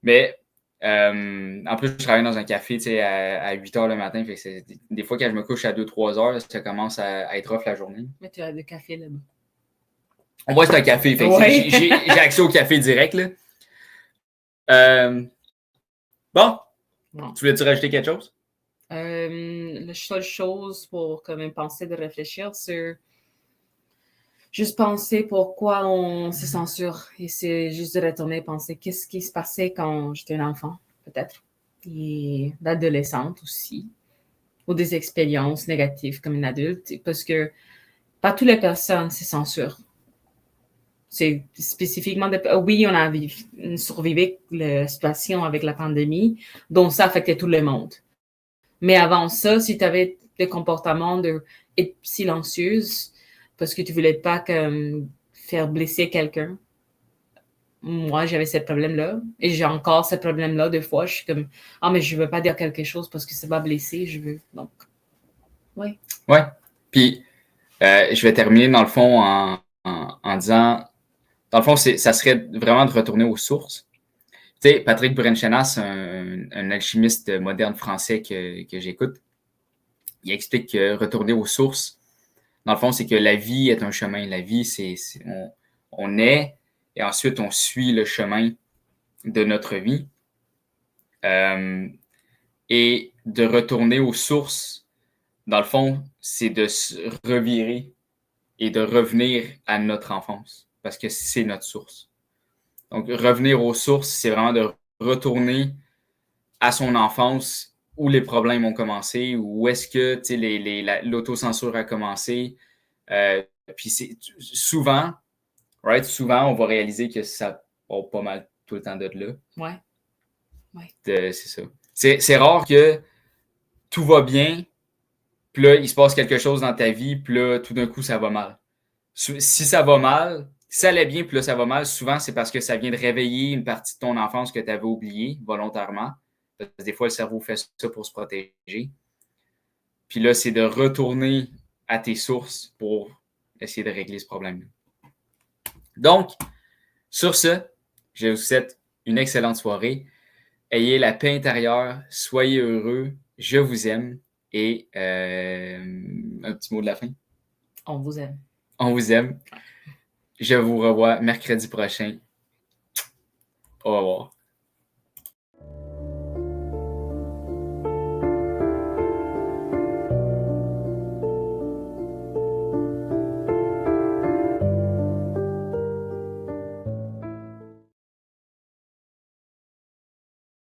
Mais en plus, je travaille dans un café tu sais, à 8 h le matin. Fait que des fois, quand je me couche à 2-3 heures, ça commence à être off la journée. Mais tu as le café là-bas. Moi, c'est un café. Fait que ouais. J'ai accès au café direct. Là. Bon. Tu voulais-tu rajouter quelque chose? La seule chose pour quand même penser de réfléchir sur... juste penser pourquoi on se censure. Et c'est juste de retourner penser qu'est-ce qui se passait quand j'étais un enfant, peut-être. Et l'adolescente aussi. Ou des expériences négatives comme une adulte. Parce que pas toutes les personnes se censurent. C'est spécifiquement oui, on a survécu la situation avec la pandémie, donc ça affectait tout le monde. Mais avant ça, si tu avais des comportements d'être silencieuse parce que tu voulais pas faire blesser quelqu'un, moi, j'avais ce problème-là. Et j'ai encore ce problème-là. Des fois, je suis comme, ah, mais je veux pas dire quelque chose parce que ça va blesser. Je veux. Donc, oui. Ouais. Puis, je vais terminer dans le fond en disant, dans le fond, ça serait vraiment de retourner aux sources. Tu sais, Patrick Burenchenas, un alchimiste moderne français que j'écoute, il explique que retourner aux sources, dans le fond, c'est que la vie est un chemin. La vie, on est et ensuite on suit le chemin de notre vie. Et de retourner aux sources, dans le fond, c'est de se revirer et de revenir à notre enfance parce que c'est notre source. Donc, revenir aux sources, c'est vraiment de retourner à son enfance où les problèmes ont commencé, où est-ce que l'autocensure a commencé. Puis c'est souvent, on va réaliser que ça va pas mal tout le temps de là. Ouais. C'est ça. C'est rare que tout va bien, puis là, il se passe quelque chose dans ta vie, puis là, tout d'un coup, ça va mal. Si ça va mal, si ça allait bien, puis là, ça va mal, souvent, c'est parce que ça vient de réveiller une partie de ton enfance que tu avais oubliée volontairement. Parce que des fois, le cerveau fait ça pour se protéger. Puis là, c'est de retourner à tes sources pour essayer de régler ce problème-là. Donc, sur ce, je vous souhaite une excellente soirée. Ayez la paix intérieure, soyez heureux, je vous aime. Et un petit mot de la fin. On vous aime. On vous aime. Je vous revois mercredi prochain. Au revoir.